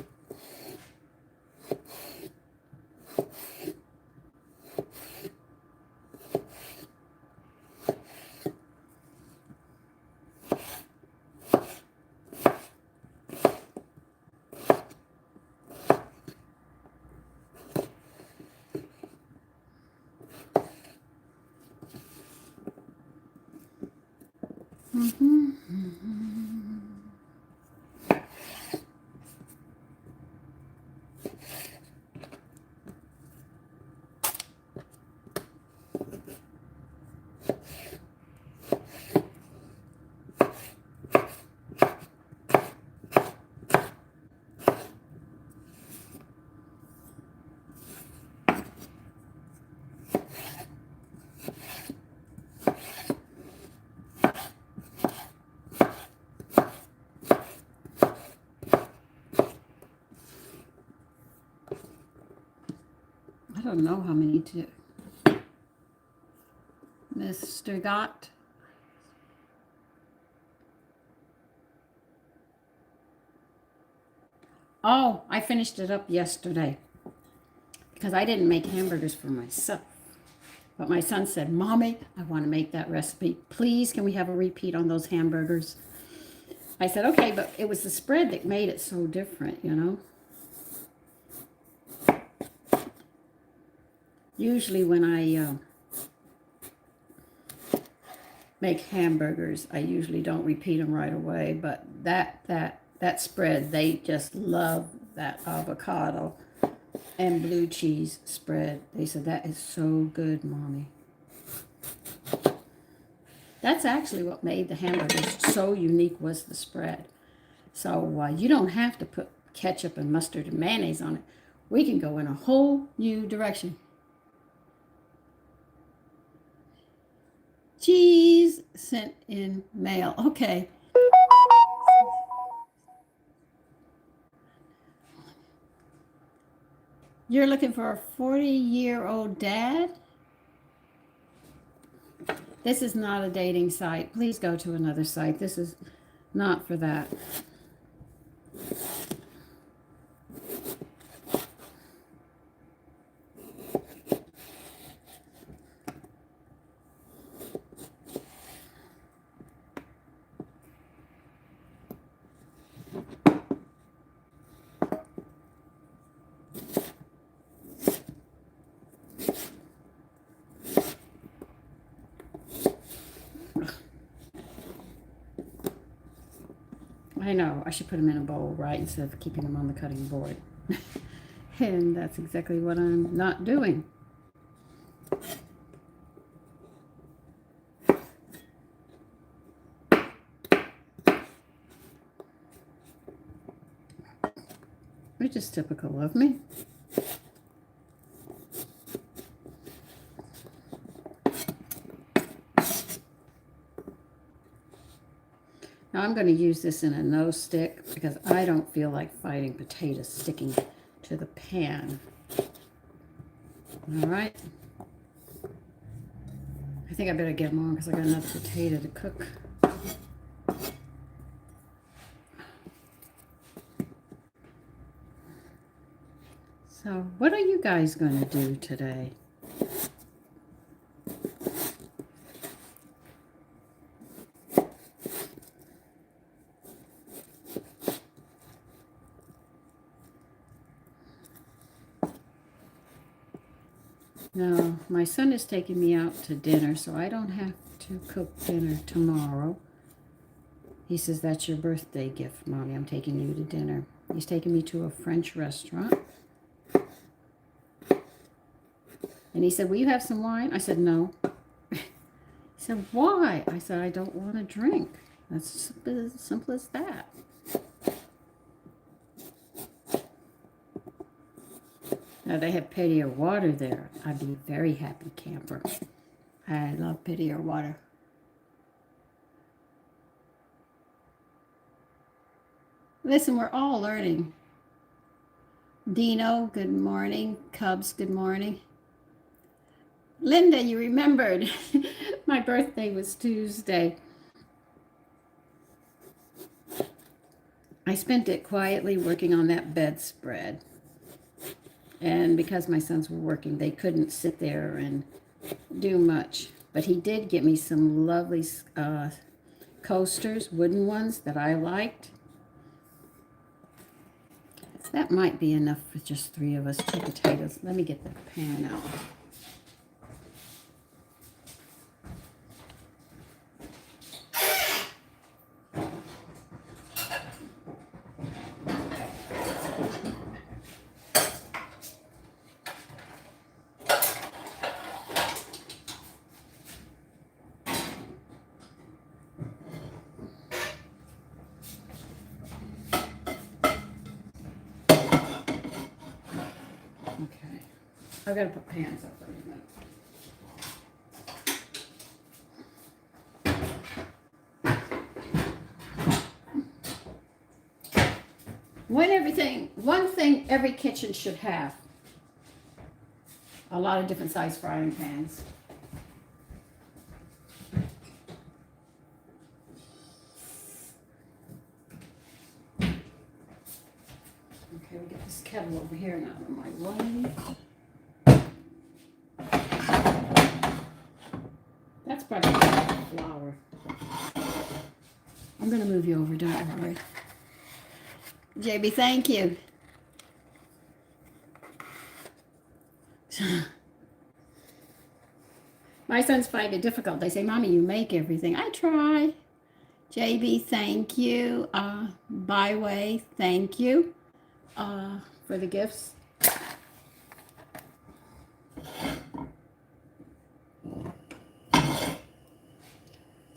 I don't know how many to Mr. Gott. Oh, I finished it up yesterday because I didn't make hamburgers for myself. But my son said, Mommy, I want to make that recipe. Please, can we have a repeat on those hamburgers? I said, okay, but it was the spread that made it so different, you know? Usually when I make hamburgers, I usually don't repeat them right away, but that spread, they just love that avocado and blue cheese spread. They said, that is so good, Mommy. That's actually what made the hamburgers so unique, was the spread. So you don't have to put ketchup and mustard and mayonnaise on it. We can go in a whole new direction. Cheese sent in mail. Okay. You're looking for a 40-year-old dad? This is not a dating site. Please go to another site. This is not for that. I know, I should put them in a bowl, right, instead of keeping them on the cutting board. And that's exactly what I'm not doing. Which is typical of me. Now I'm going to use this in a no stick because I don't feel like fighting potatoes sticking to the pan. All right. I think I better get them on because I got another potato to cook. So what are you guys going to do today? Now, my son is taking me out to dinner, so I don't have to cook dinner tomorrow. He says, that's your birthday gift, Mommy. I'm taking you to dinner. He's taking me to a French restaurant. And he said, will you have some wine? I said, no. He said, why? I said, I don't want to drink. That's as simple as that. Now, they have Pettier water there. I'd be a very happy camper. I love Pettier water. Listen, we're all learning. Dino, good morning. Cubs, good morning. Linda, you remembered. My birthday was Tuesday. I spent it quietly working on that bedspread. And because my sons were working, they couldn't sit there and do much. But he did get me some lovely coasters, wooden ones that I liked. So that might be enough for just 3 of us. 2 potatoes. Let me get the pan out. I've got to put pans up for a minute. One thing every kitchen should have. A lot of different size frying pans. Okay, we'll get this kettle over here now on my way. That's probably flour. I'm going to move you over, don't worry. JB, thank you. My sons find it difficult. They say, Mommy, you make everything. I try. JB, thank you. Byway, thank you for the gifts.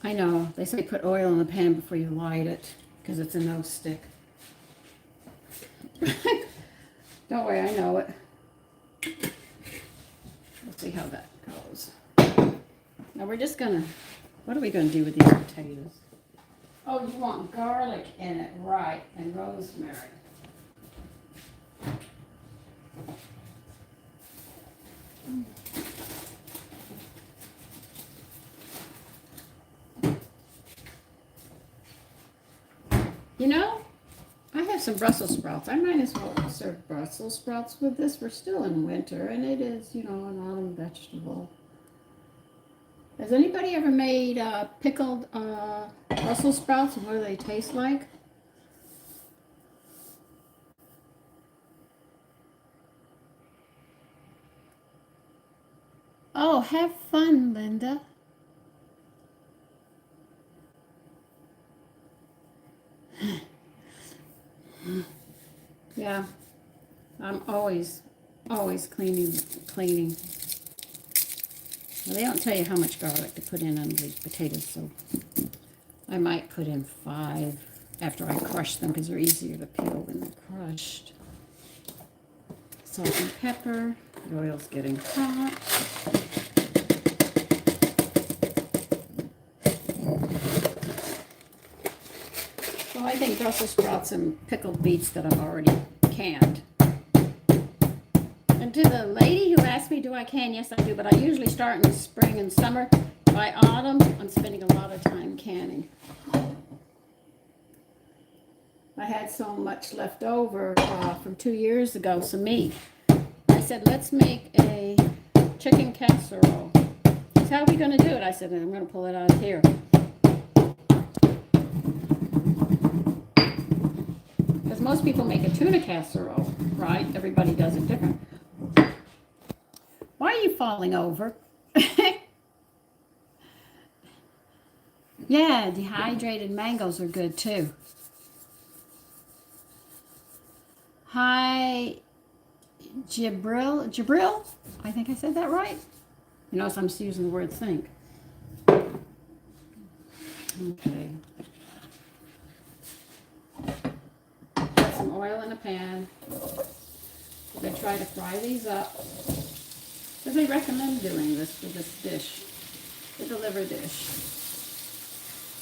I know. They say put oil in the pan before you light it because it's a no stick. Don't worry, I know it. We'll see how that goes. Now we're just gonna, what are we gonna do with these potatoes? Oh, you want garlic in it, right, and rosemary. You know, I have some Brussels sprouts. I might as well serve Brussels sprouts with this. We're still in winter, and it is, you know, an autumn vegetable. Has anybody ever made pickled Brussels sprouts, and what do they taste like? Oh, have fun, Linda. Yeah, I'm always cleaning. Well, they don't tell you how much garlic to put in on these potatoes, so I might put in 5 after I crush them because they're easier to peel when they're crushed. Salt and pepper. The oil's getting hot. So I think Brussels sprouts and pickled beets that I've already canned. And to the lady who asked me, do I can? Yes, I do, but I usually start in the spring and summer. By autumn, I'm spending a lot of time canning. I had so much left over from 2 years ago, some meat. I said, let's make a chicken casserole. He said, how are we going to do it? I said, I'm going to pull it out of here. Because most people make a tuna casserole, right? Everybody does it different. Why are you falling over? Yeah, dehydrated mangoes are good too. Hi, Jibril? I think I said that right. You notice I'm just using the word think. Okay. Put some oil in a pan. I'm going to try to fry these up. Because they recommend doing this for this dish, the deliver dish.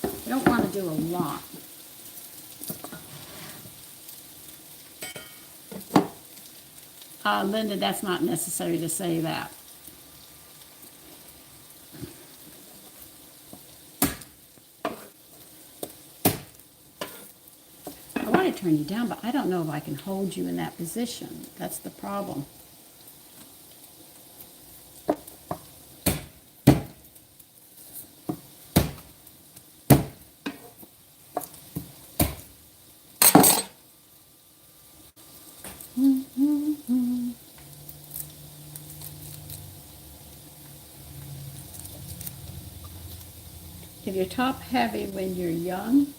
You don't want to do a lot. Linda, that's not necessary to say that. I want to turn you down, but I don't know if I can hold you in that position. That's the problem. If you're top heavy when you're young,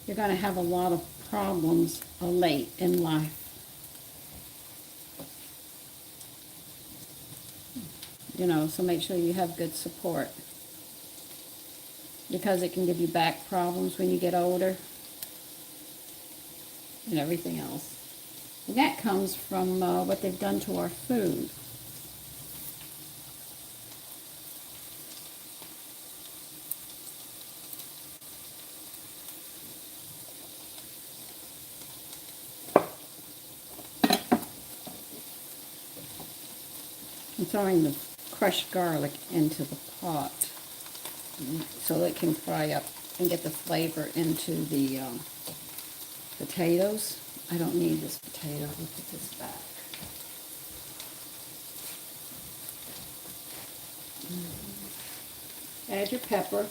you're going to have a lot of problems late in life. You know, so make sure you have good support. Because it can give you back problems when you get older and everything else. And that comes from what they've done to our food. I'm throwing the crushed garlic into the pot so it can fry up and get the flavor into the potatoes. I don't need this potato. I'll put this back. Add your pepper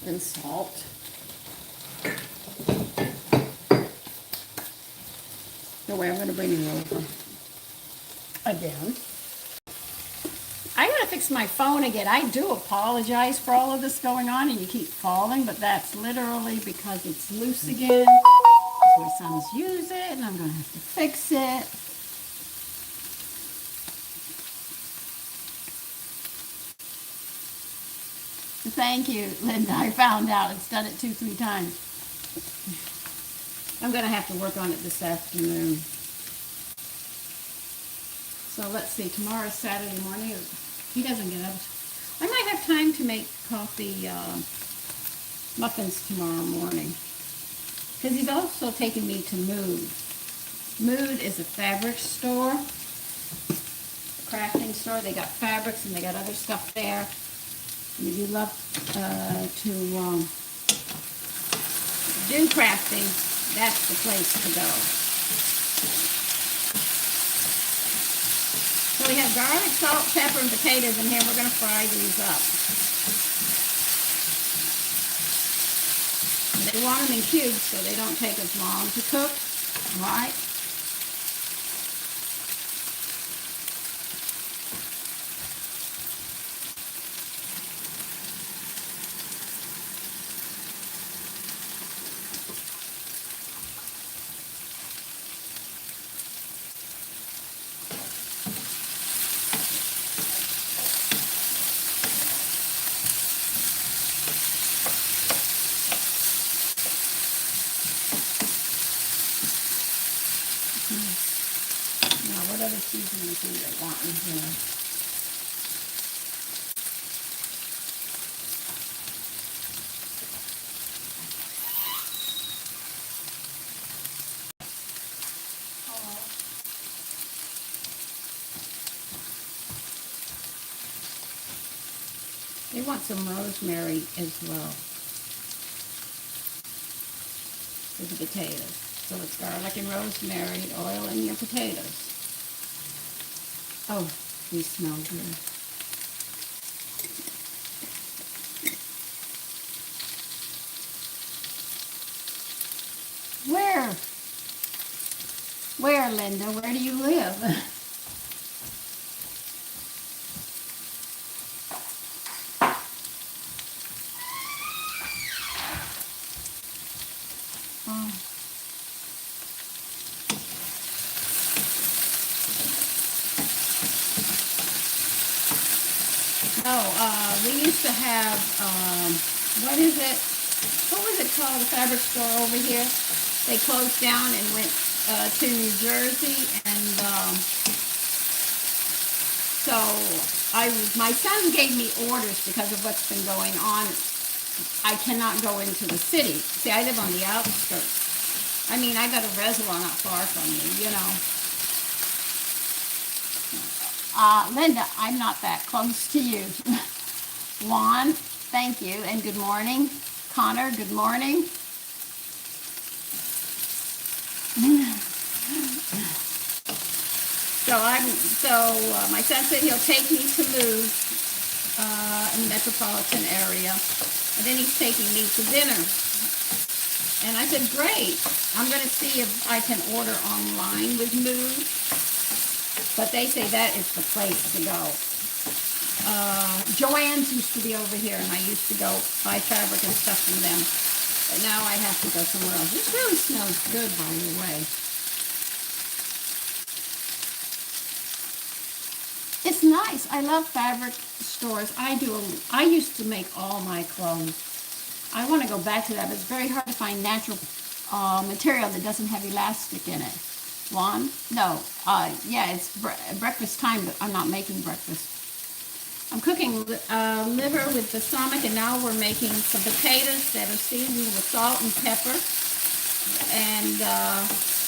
and salt. No way, I'm going to bring you over again. I gotta fix my phone again. I do apologize for all of this going on and you keep falling, but that's literally because it's loose again. My sons use it and I'm gonna have to fix it. Thank you, Linda. I found out it's done it 2-3 times. I'm gonna have to work on it this afternoon. So let's see, tomorrow's Saturday morning. He doesn't get up. I might have time to make coffee muffins tomorrow morning. Because he's also taking me to Mood. Mood is a fabric store, a crafting store. They got fabrics and they got other stuff there. And if you love to do crafting, that's the place to go. So we have garlic, salt, pepper, and potatoes in here. We're going to fry these up. And they want them in cubes so they don't take as long to cook. All right? Now, what other seasonings do they want in here? They want some rosemary as well with the potatoes. So it's garlic and rosemary, oil in your potatoes. Oh, these smell good. Where? there, Linda. Where do you live? Oh. No, we used to have, what is it? What was it called? The fabric store over here. They closed down and went to New Jersey, and so my son gave me orders because of what's been going on. I cannot go into the city. See, I live on the outskirts. I mean, I got a reservoir not far from me, you know. Linda, I'm not that close to you. Juan, thank you, and good morning. Connor, good morning. So my son said he'll take me to move in the metropolitan area, and then he's taking me to dinner. And I said, great. I'm going to see if I can order online with Move. But they say that is the place to go. Joann's used to be over here, and I used to go buy fabric and stuff from them. But now I have to go somewhere else. This really smells good, by the way. It's nice. I love fabric stores. I used to make all my clothes. I want to go back to that, but it's very hard to find natural material that doesn't have elastic in it. Juan? No. Yeah, it's breakfast time, but I'm not making breakfast. I'm cooking liver with balsamic, and now we're making some potatoes that are seasoned with salt and pepper and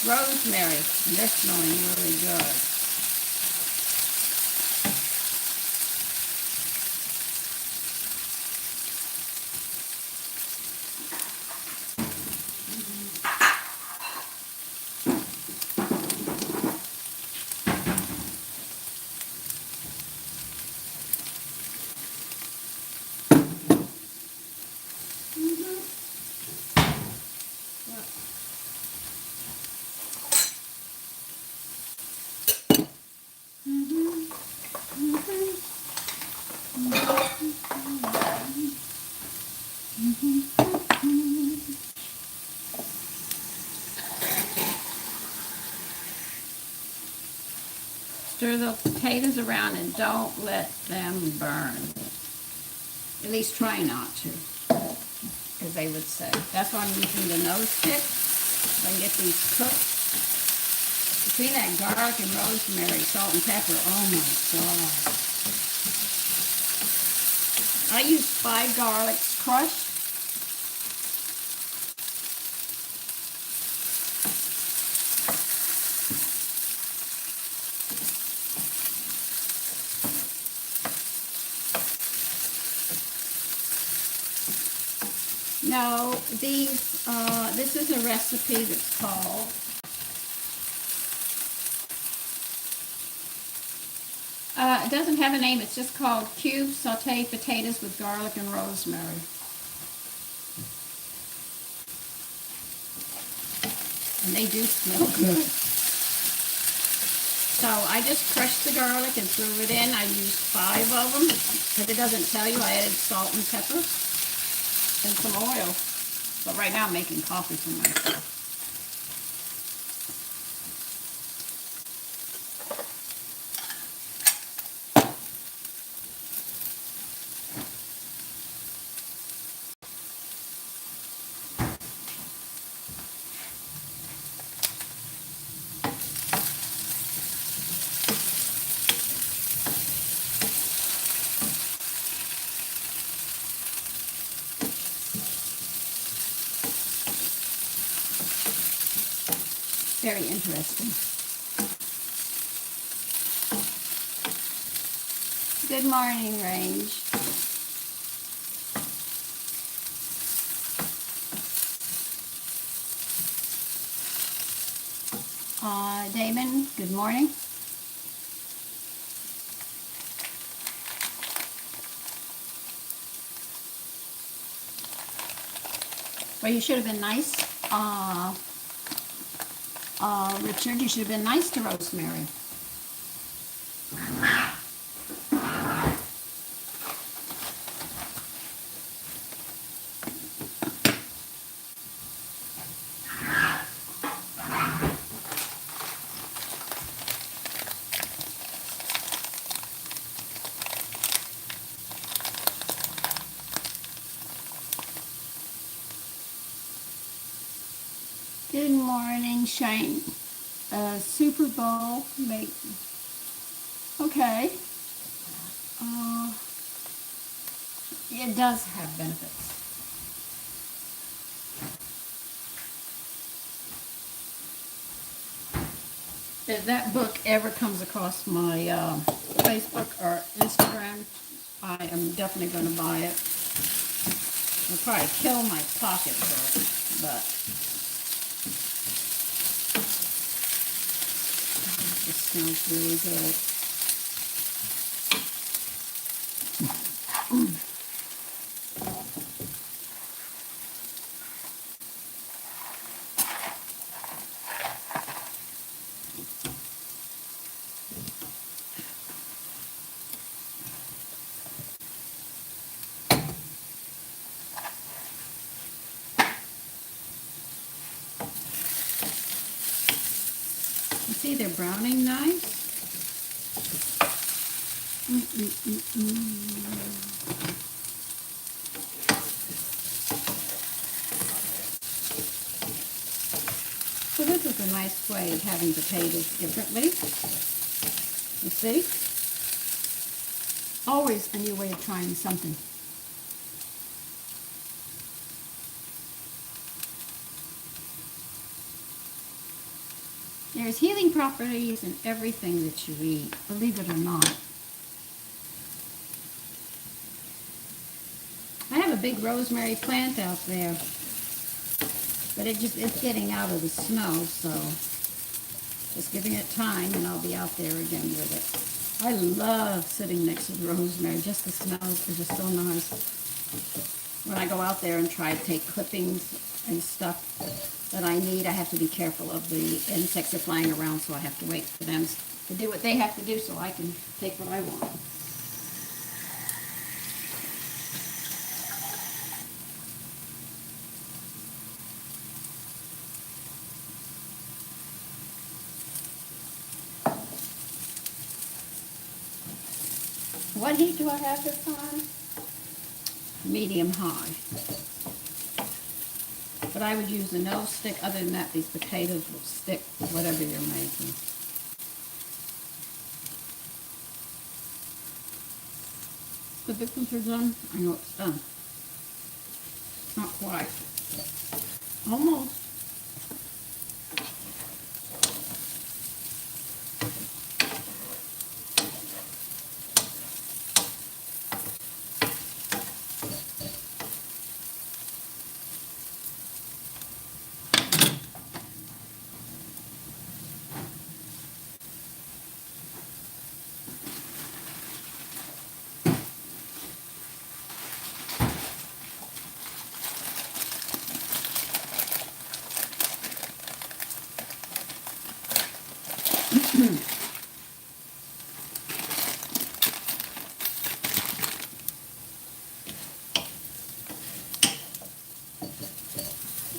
rosemary. And they're smelling really good. Stir the potatoes around and don't let them burn. At least try not to, as they would say. That's why I'm using the nose stick, so I can get these cooked. Between that garlic and rosemary, salt and pepper, oh my God. I use 5 garlics crushed. No, this is a recipe that's called it doesn't have a name, it's just called cube sauteed potatoes with garlic and rosemary. And they do smell good. So I just crushed the garlic and threw it in. I used 5 of them, because it doesn't tell you. I added salt and pepper and some oil. But right now I'm making coffee for myself. Very interesting. Good morning, Range. Damon, good morning. Well, you should have been nice. Richard, you should have been nice to Rosemary. Good morning, Shane. Super Bowl make okay. It does have benefits. If that book ever comes across my Facebook or Instagram, I am definitely going to buy it. I'll probably kill my pocket for it, but it smells really good. You see, they're browning nice. So this is a nice way of having potatoes differently. You see? Always a new way of trying something. There's healing properties in everything that you eat, believe it or not. I have a big rosemary plant out there, but it's getting out of the snow, so just giving it time and I'll be out there again with it. I love sitting next to the rosemary, just the smells are just so nice. When I go out there and try to take clippings and stuff that I need, I have to be careful of the insects that are flying around, so I have to wait for them to do what they have to do so I can take what I want. What heat do I have this on? Medium high. But I would use a nose stick. Other than that, these potatoes will stick whatever you're making. The pickles are done. I know it's done. Not quite. Almost.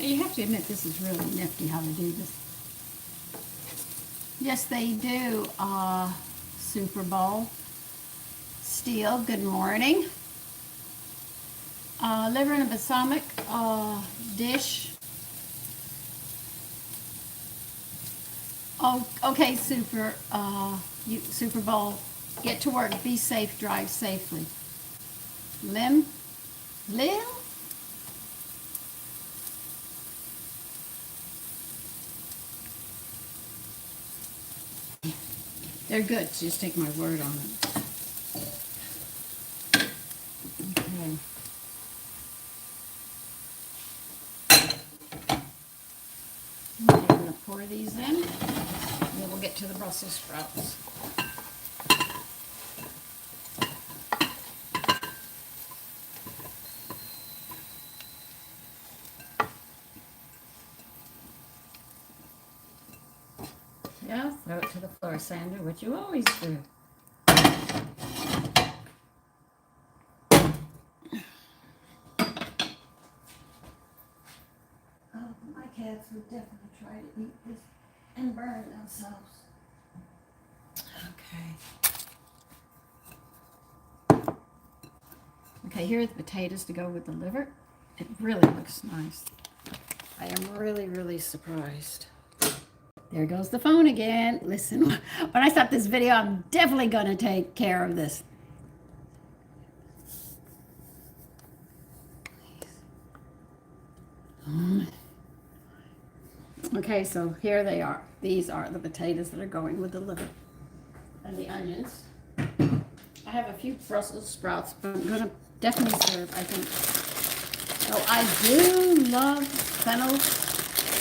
You have to admit this is really nifty how to do this. Yes, they do. Super Bowl. Steel, good morning. Liver in a balsamic dish. Oh, okay, Super Bowl. Get to work. Be safe. Drive safely. Lil? They're good. So just take my word on it. Okay. I'm going to pour these in, and then we'll get to the Brussels sprouts. Sandra, what you always do. Oh, my cats would definitely try to eat this and burn themselves. Okay. Okay, here are the potatoes to go with the liver. It really looks nice. I am really, really surprised. There goes the phone again. Listen, when I stop this video, I'm definitely going to take care of this. Okay, so here they are. These are the potatoes that are going with the liver and the onions. I have a few Brussels sprouts, but I'm going to definitely serve, I think. So I do love fennel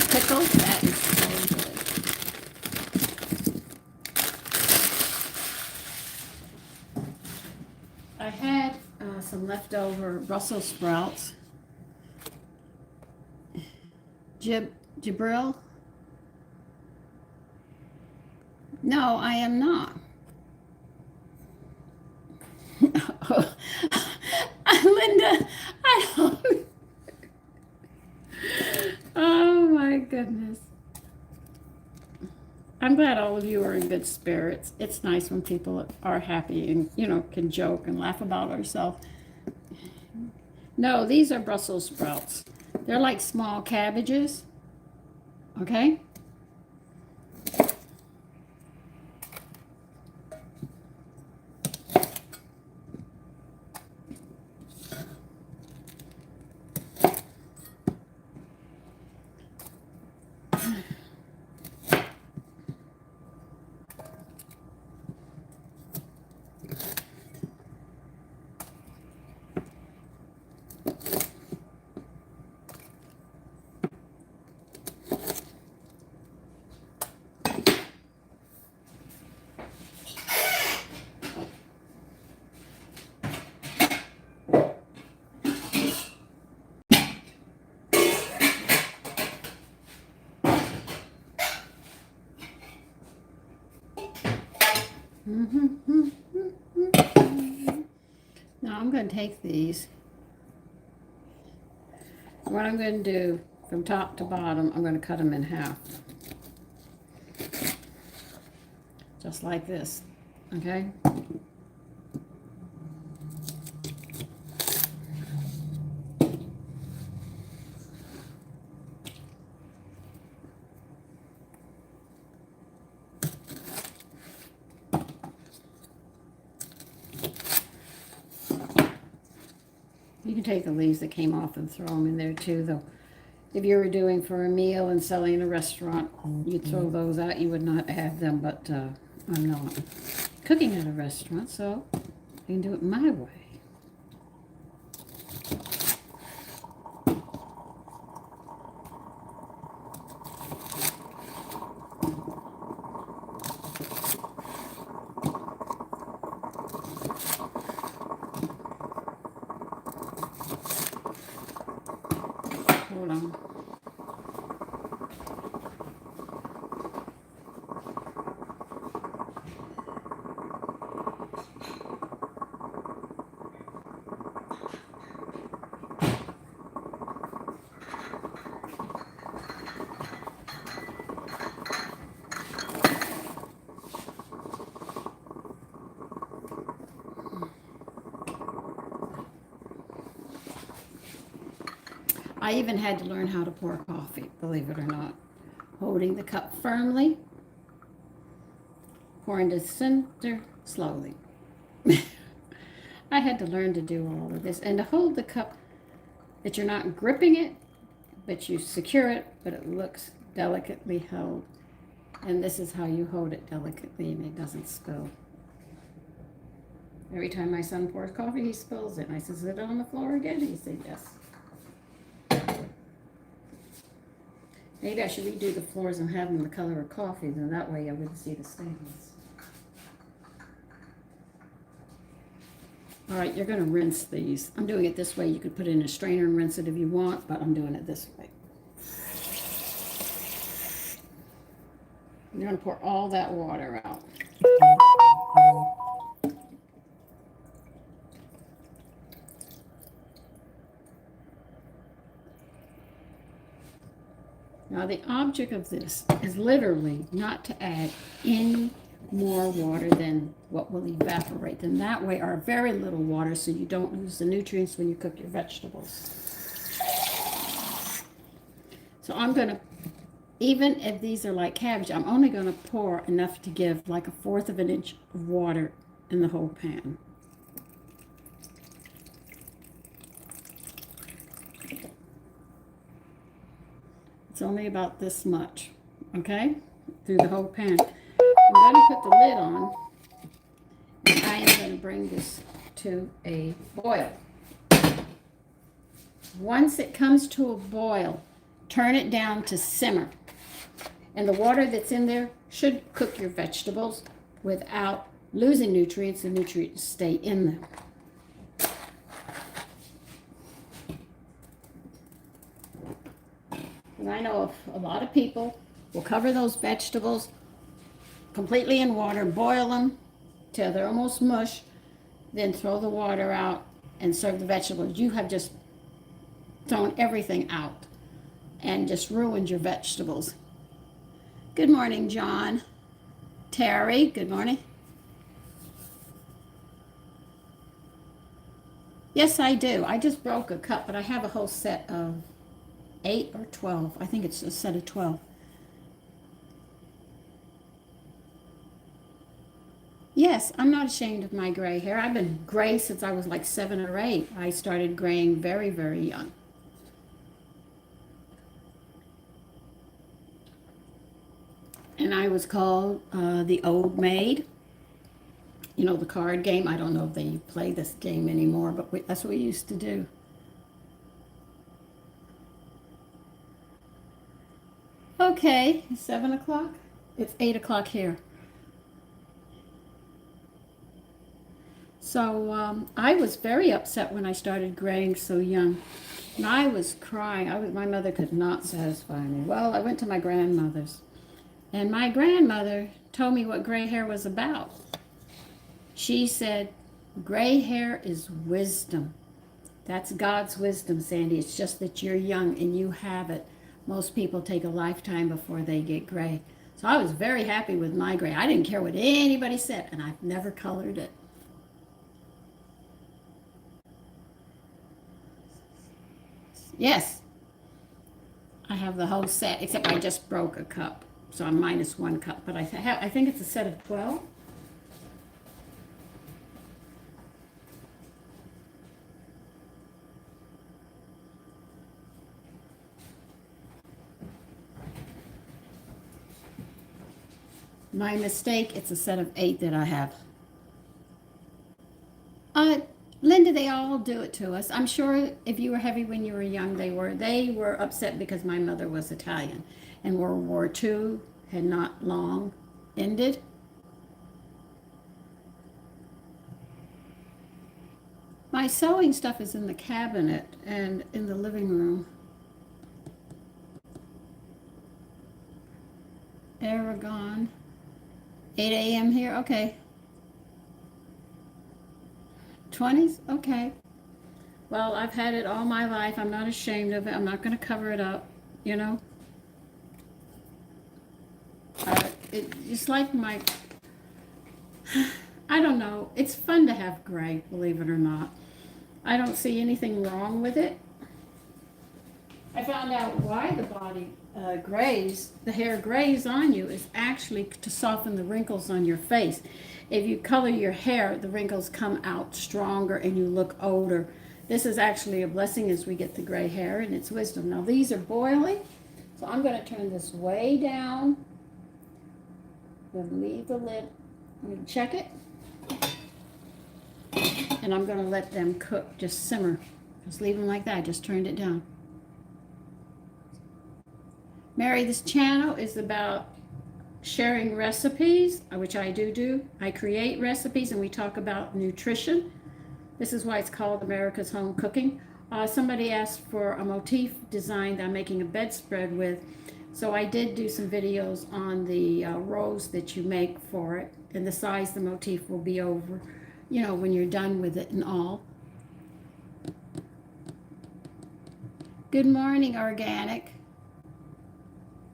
pickle. That is so good. I had some leftover Brussels sprouts. Gibril? No, I am not. Linda, I don't. Oh my goodness. I'm glad all of you are in good spirits. It's nice when people are happy and, you know, can joke and laugh about ourselves. No, these are Brussels sprouts. They're like small cabbages. Okay? Now I'm going to take these. What I'm going to do from top to bottom, I'm going to cut them in half. Just like this. Okay? You can take the leaves that came off and throw them in there too, though. If you were doing for a meal and selling in a restaurant, you'd throw those out. You would not add them, but I'm not cooking at a restaurant, so I can do it my way. Hold on. I even had to learn how to pour coffee, believe it or not. Holding the cup firmly, pouring to the center slowly. I had to learn to do all of this. And to hold the cup, that you're not gripping it, but you secure it, but it looks delicately held. And this is how you hold it delicately and it doesn't spill. Every time my son pours coffee, he spills it. And I said, is it on the floor again? He said, yes. Maybe I should redo the floors and have them the color of coffee, then that way I wouldn't see the stains. All right, you're going to rinse these. I'm doing it this way. You could put it in a strainer and rinse it if you want, but I'm doing it this way. You're going to pour all that water out. Now the object of this is literally not to add any more water than what will evaporate. Then that way, or very little water, so you don't lose the nutrients when you cook your vegetables. So I'm going to, even if these are like cabbage, I'm only going to pour enough to give like 1/4 of an inch of water in the whole pan. It's only about this much, okay? Through the whole pan. I'm going to put the lid on, and I am going to bring this to a boil. Once it comes to a boil, turn it down to simmer. And the water that's in there should cook your vegetables without losing nutrients. The nutrients stay in them. And I know a lot of people will cover those vegetables completely in water, boil them till they're almost mush, then throw the water out and serve the vegetables. You have just thrown everything out and just ruined your vegetables. Good morning, John. Terry, good morning. Yes, I do. I just broke a cup, but I have a whole set of 8 or 12. I think it's a set of 12. Yes, I'm not ashamed of my gray hair. I've been gray since I was like 7 or 8. I started graying very, very young. And I was called the old maid. You know, the card game. I don't know if they play this game anymore, but that's what we used to do. Okay, 7 o'clock? It's 8 o'clock here. So I was very upset when I started graying so young. And I was crying. My mother could not satisfy me. Well, I went to my grandmother's. And my grandmother told me what gray hair was about. She said, gray hair is wisdom. That's God's wisdom, Sandy. It's just that you're young and you have it. Most people take a lifetime before they get gray. So I was very happy with my gray. I didn't care what anybody said, and I've never colored it. Yes, I have the whole set, except I just broke a cup. So I'm minus 1 cup, but I think it's a set of 12. My mistake, it's a set of 8 that I have. Linda, they all do it to us. I'm sure if you were heavy when you were young, they were upset because my mother was Italian. And World War II had not long ended. My sewing stuff is in the cabinet and in the living room. Aragon. 8 a.m. here? Okay. 20s? Okay. Well, I've had it all my life. I'm not ashamed of it. I'm not going to cover it up, you know. It's like my, I don't know. It's fun to have gray, believe it or not. I don't see anything wrong with it. I found out why the body grays, the hair grays on you, is actually to soften the wrinkles on your face. If you color your hair, the wrinkles come out stronger and you look older. This is actually a blessing as we get the gray hair, and it's wisdom. Now these are boiling, so I'm going to turn this way down. I'm going to leave the lid. I'm going to check it. And I'm going to let them cook, just simmer. Just leave them like that. I just turned it down. Mary, this channel is about sharing recipes, which I do. I create recipes and we talk about nutrition. This is why it's called America's Home Cooking. Somebody asked for a motif design that I'm making a bedspread with. So I did do some videos on the rolls that you make for it and the size the motif will be over, you know, when you're done with it and all. Good morning, Organic.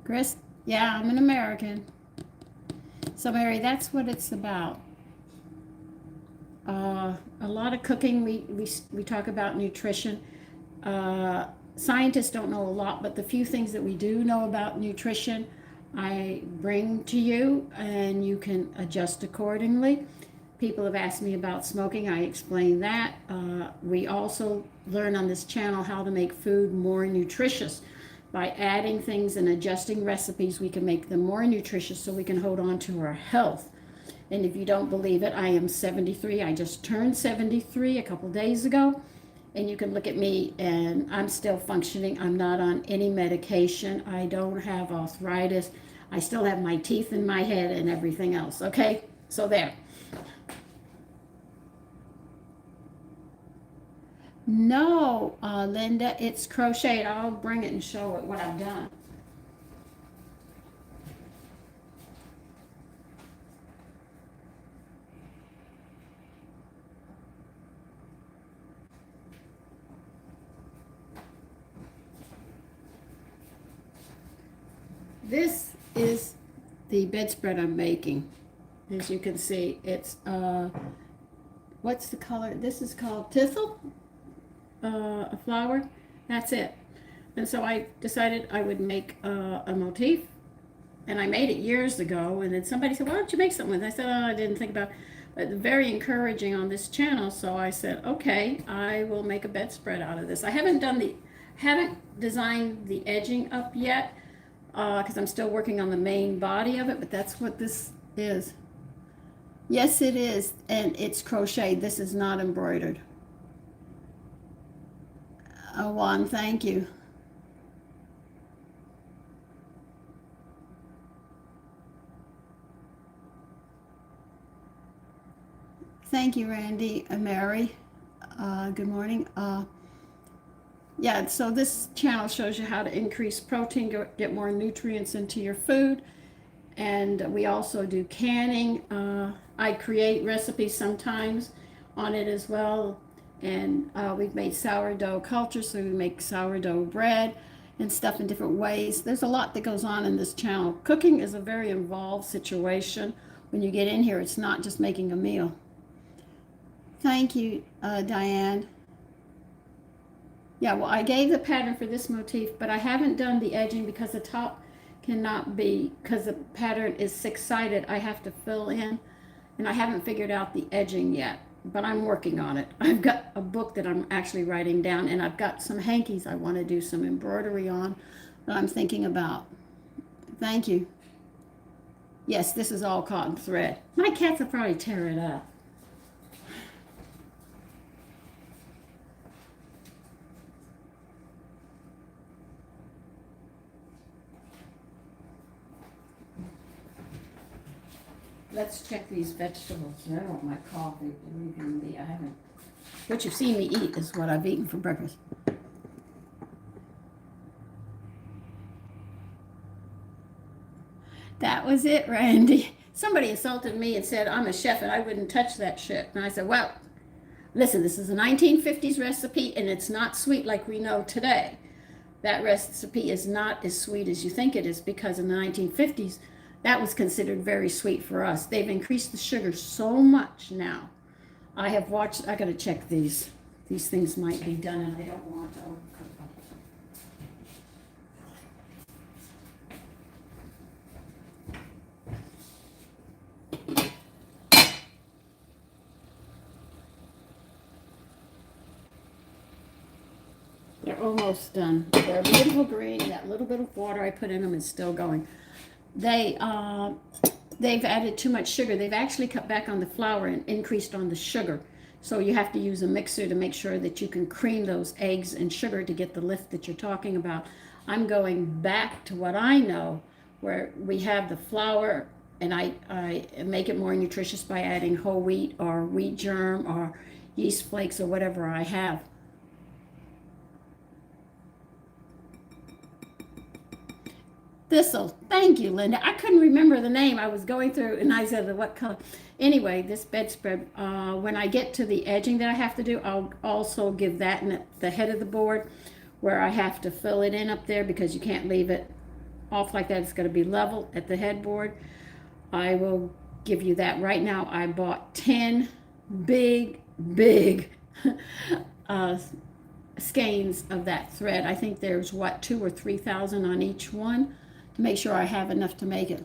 Chris? Yeah, I'm an American. So Mary, that's what it's about. A lot of cooking, we talk about nutrition. Scientists don't know a lot, but the few things that we do know about nutrition, I bring to you, and you can adjust accordingly. People have asked me about smoking. I explain that. We also learn on this channel how to make food more nutritious. By adding things and adjusting recipes, we can make them more nutritious so we can hold on to our health. And if you don't believe it, I am 73. I just turned 73 a couple days ago. And you can look at me and I'm still functioning. I'm not on any medication. I don't have arthritis. I still have my teeth in my head and everything else. Okay? So there. No, Linda, it's crocheted. I'll bring it and show it what I've done. This is the bedspread I'm making. As you can see, it's, what's the color? This is called thistle, a flower. That's it. And so I decided I would make a motif. And I made it years ago. And then somebody said, why don't you make something with it? I said, oh, I didn't think about it. But very encouraging on this channel. So I said, okay, I will make a bedspread out of this. I haven't designed the edging up yet, because I'm still working on the main body of it, but that's what this is. Yes, it is, and it's crocheted. This is not embroidered. Juan, thank you. Thank you, Randy. Mary, good morning. Yeah, so this channel shows you how to increase protein, get more nutrients into your food. And we also do canning. I create recipes sometimes on it as well. And we've made sourdough culture, so we make sourdough bread and stuff in different ways. There's a lot that goes on in this channel. Cooking is a very involved situation. When you get in here, it's not just making a meal. Thank you, Diane. Yeah, well, I gave the pattern for this motif, but I haven't done the edging because the top cannot be, because the pattern is six-sided. I have to fill in, and I haven't figured out the edging yet, but I'm working on it. I've got a book that I'm actually writing down, and I've got some hankies I want to do some embroidery on that I'm thinking about. Thank you. Yes, this is all cotton thread. My cats will probably tear it up. Let's check these vegetables. I don't want my coffee. I haven't. What you've seen me eat is what I've eaten for breakfast. That was it, Randy. Somebody insulted me and said I'm a chef and I wouldn't touch that shit. And I said, well, listen, this is a 1950s recipe and it's not sweet like we know today. That recipe is not as sweet as you think it is, because in the 1950s, that was considered very sweet for us. They've increased the sugar so much now. I have watched, I gotta check these. These things might be done and I don't want to overcook them. They're almost done. They're beautiful green. That little bit of water I put in them is still going. They've added too much sugar. They've actually cut back on the flour and increased on the sugar. So you have to use a mixer to make sure that you can cream those eggs and sugar to get the lift that you're talking about. I'm going back to what I know, where we have the flour, and I make it more nutritious by adding whole wheat or wheat germ or yeast flakes or whatever I have. Thistle. Thank you, Linda. I couldn't remember the name. I was going through and I said, what color? Anyway, this bedspread, when I get to the edging that I have to do, I'll also give that in the head of the board where I have to fill it in up there because you can't leave it off like that. It's going to be level at the headboard. I will give you that right now. I bought 10 big skeins of that thread. I think there's what, 2,000 or 3,000 on each one to make sure I have enough to make it.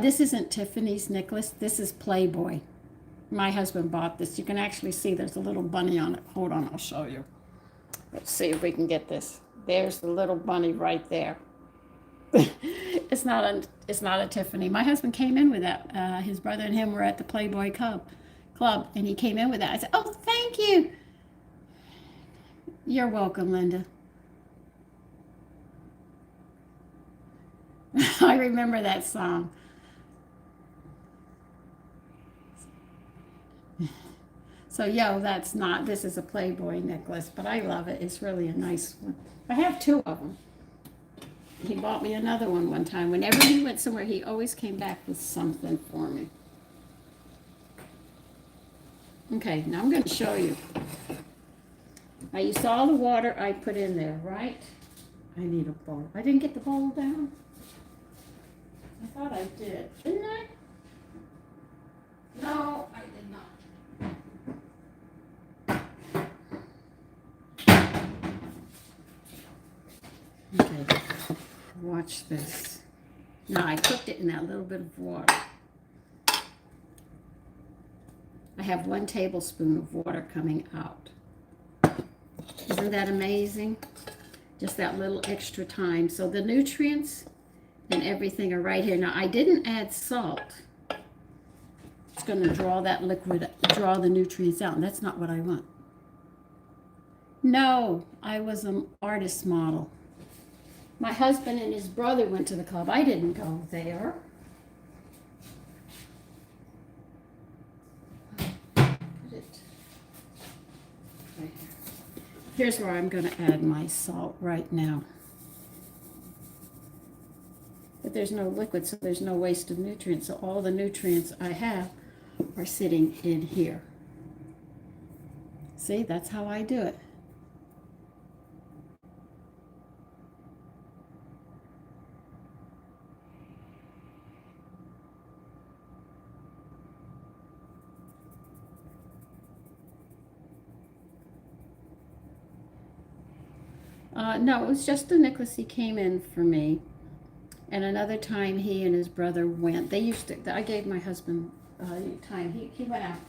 This isn't Tiffany's necklace. This is Playboy. My husband bought this. You can actually see there's a little bunny on it. Hold on, I'll show you. Let's see if we can get this. There's the little bunny right there. It's not a Tiffany. My husband came in with that. His brother and him were at the Playboy Club, and he came in with that. I said, "Oh, thank you." You're welcome, Linda. I remember that song. So, this is a Playboy necklace, but I love it. It's really a nice one. I have 2 of them. He bought me another one time. Whenever he went somewhere, he always came back with something for me. Okay, now I'm going to show you. Now, you saw the water I put in there, right? I need a bowl. I didn't get the bowl down. I thought I did. Didn't I? No, I did not. Okay, watch this. Now, I cooked it in that little bit of water. I have 1 tablespoon of water coming out. Isn't that amazing? Just that little extra time. So the nutrients and everything are right here. Now, I didn't add salt. It's going to draw that liquid, draw the nutrients out, and that's not what I want. No, I was an artist model. My husband and his brother went to the club. I didn't go there. Here's where I'm going to add my salt right now. But there's no liquid, so there's no waste of nutrients. So all the nutrients I have are sitting in here. See, that's how I do it. No, it was just a necklace he came in for me. And another time he and his brother went. They used to, I gave my husband time. He went out.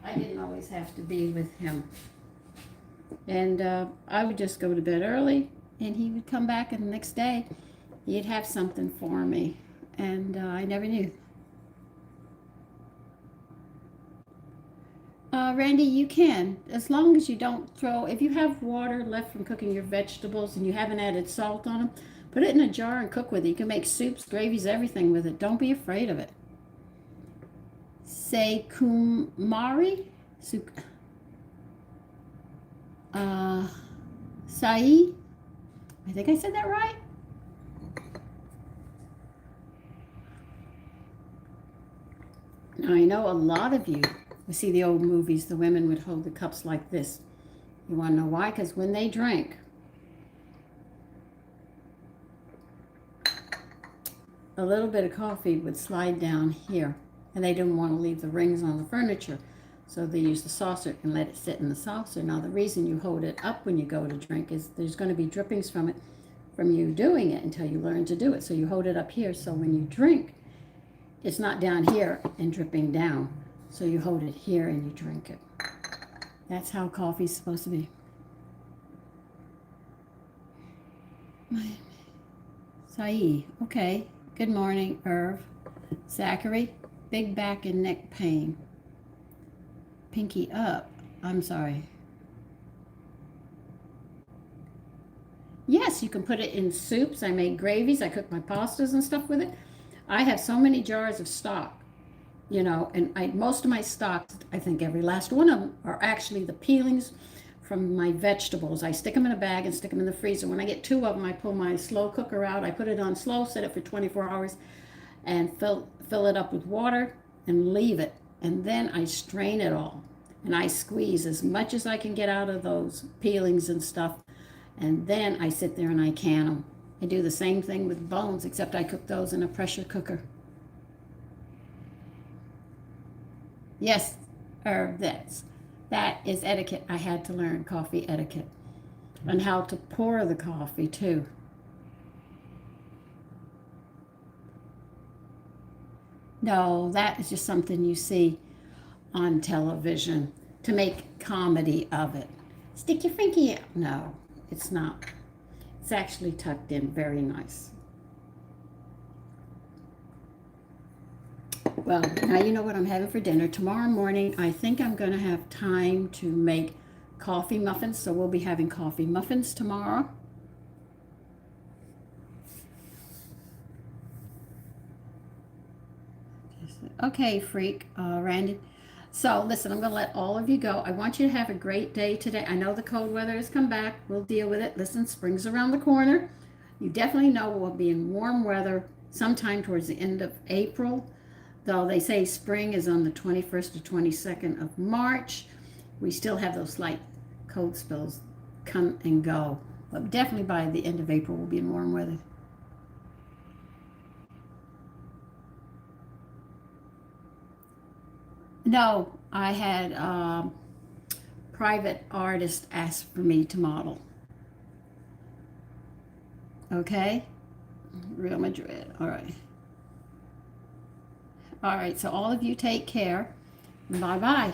I didn't always have to be with him. And I would just go to bed early, and he would come back, and the next day he'd have something for me. And I never knew. Randy, you can, as long as you don't throw, if you have water left from cooking your vegetables and you haven't added salt on them, put it in a jar and cook with it. You can make soups, gravies, everything with it. Don't be afraid of it. Say Kumari? Sai? I think I said that right. Now, I know a lot of you, we see the old movies, the women would hold the cups like this. You want to know why? Because when they drank, a little bit of coffee would slide down here, and they didn't want to leave the rings on the furniture, so they used the saucer and let it sit in the saucer. Now, the reason you hold it up when you go to drink is there's going to be drippings from it, from you doing it until you learn to do it. So you hold it up here, so when you drink, it's not down here and dripping down. So you hold it here and you drink it. That's how coffee's supposed to be. Sai, okay. Good morning, Irv. Zachary, big back and neck pain. Pinky up. I'm sorry. Yes, you can put it in soups. I make gravies. I cook my pastas and stuff with it. I have so many jars of stock, you know, and most of my stocks, I think every last one of them, are actually the peelings from my vegetables. I stick them in a bag and stick them in the freezer. When I get 2 of them, I pull my slow cooker out. I put it on slow, set it for 24 hours, and fill it up with water and leave it. And then I strain it all. And I squeeze as much as I can get out of those peelings and stuff. And then I sit there and I can them. I do the same thing with bones, except I cook those in a pressure cooker. Yes, that is etiquette. I had to learn coffee etiquette and how to pour the coffee too. No, that is just something you see on television to make comedy of it. Stick your Frankie out. No, it's not. It's actually tucked in very nice. Well, now you know what I'm having for dinner. Tomorrow morning, I think I'm going to have time to make coffee muffins. So we'll be having coffee muffins tomorrow. Okay, freak, Randy. So listen, I'm going to let all of you go. I want you to have a great day today. I know the cold weather has come back. We'll deal with it. Listen, spring's around the corner. You definitely know we'll be in warm weather sometime towards the end of April. Though they say spring is on the 21st to 22nd of March, we still have those slight cold spells come and go. But definitely by the end of April, we'll be in warm weather. No, I had private artist ask for me to model. Okay? Real Madrid. All right. All right, so all of you take care. Bye-bye.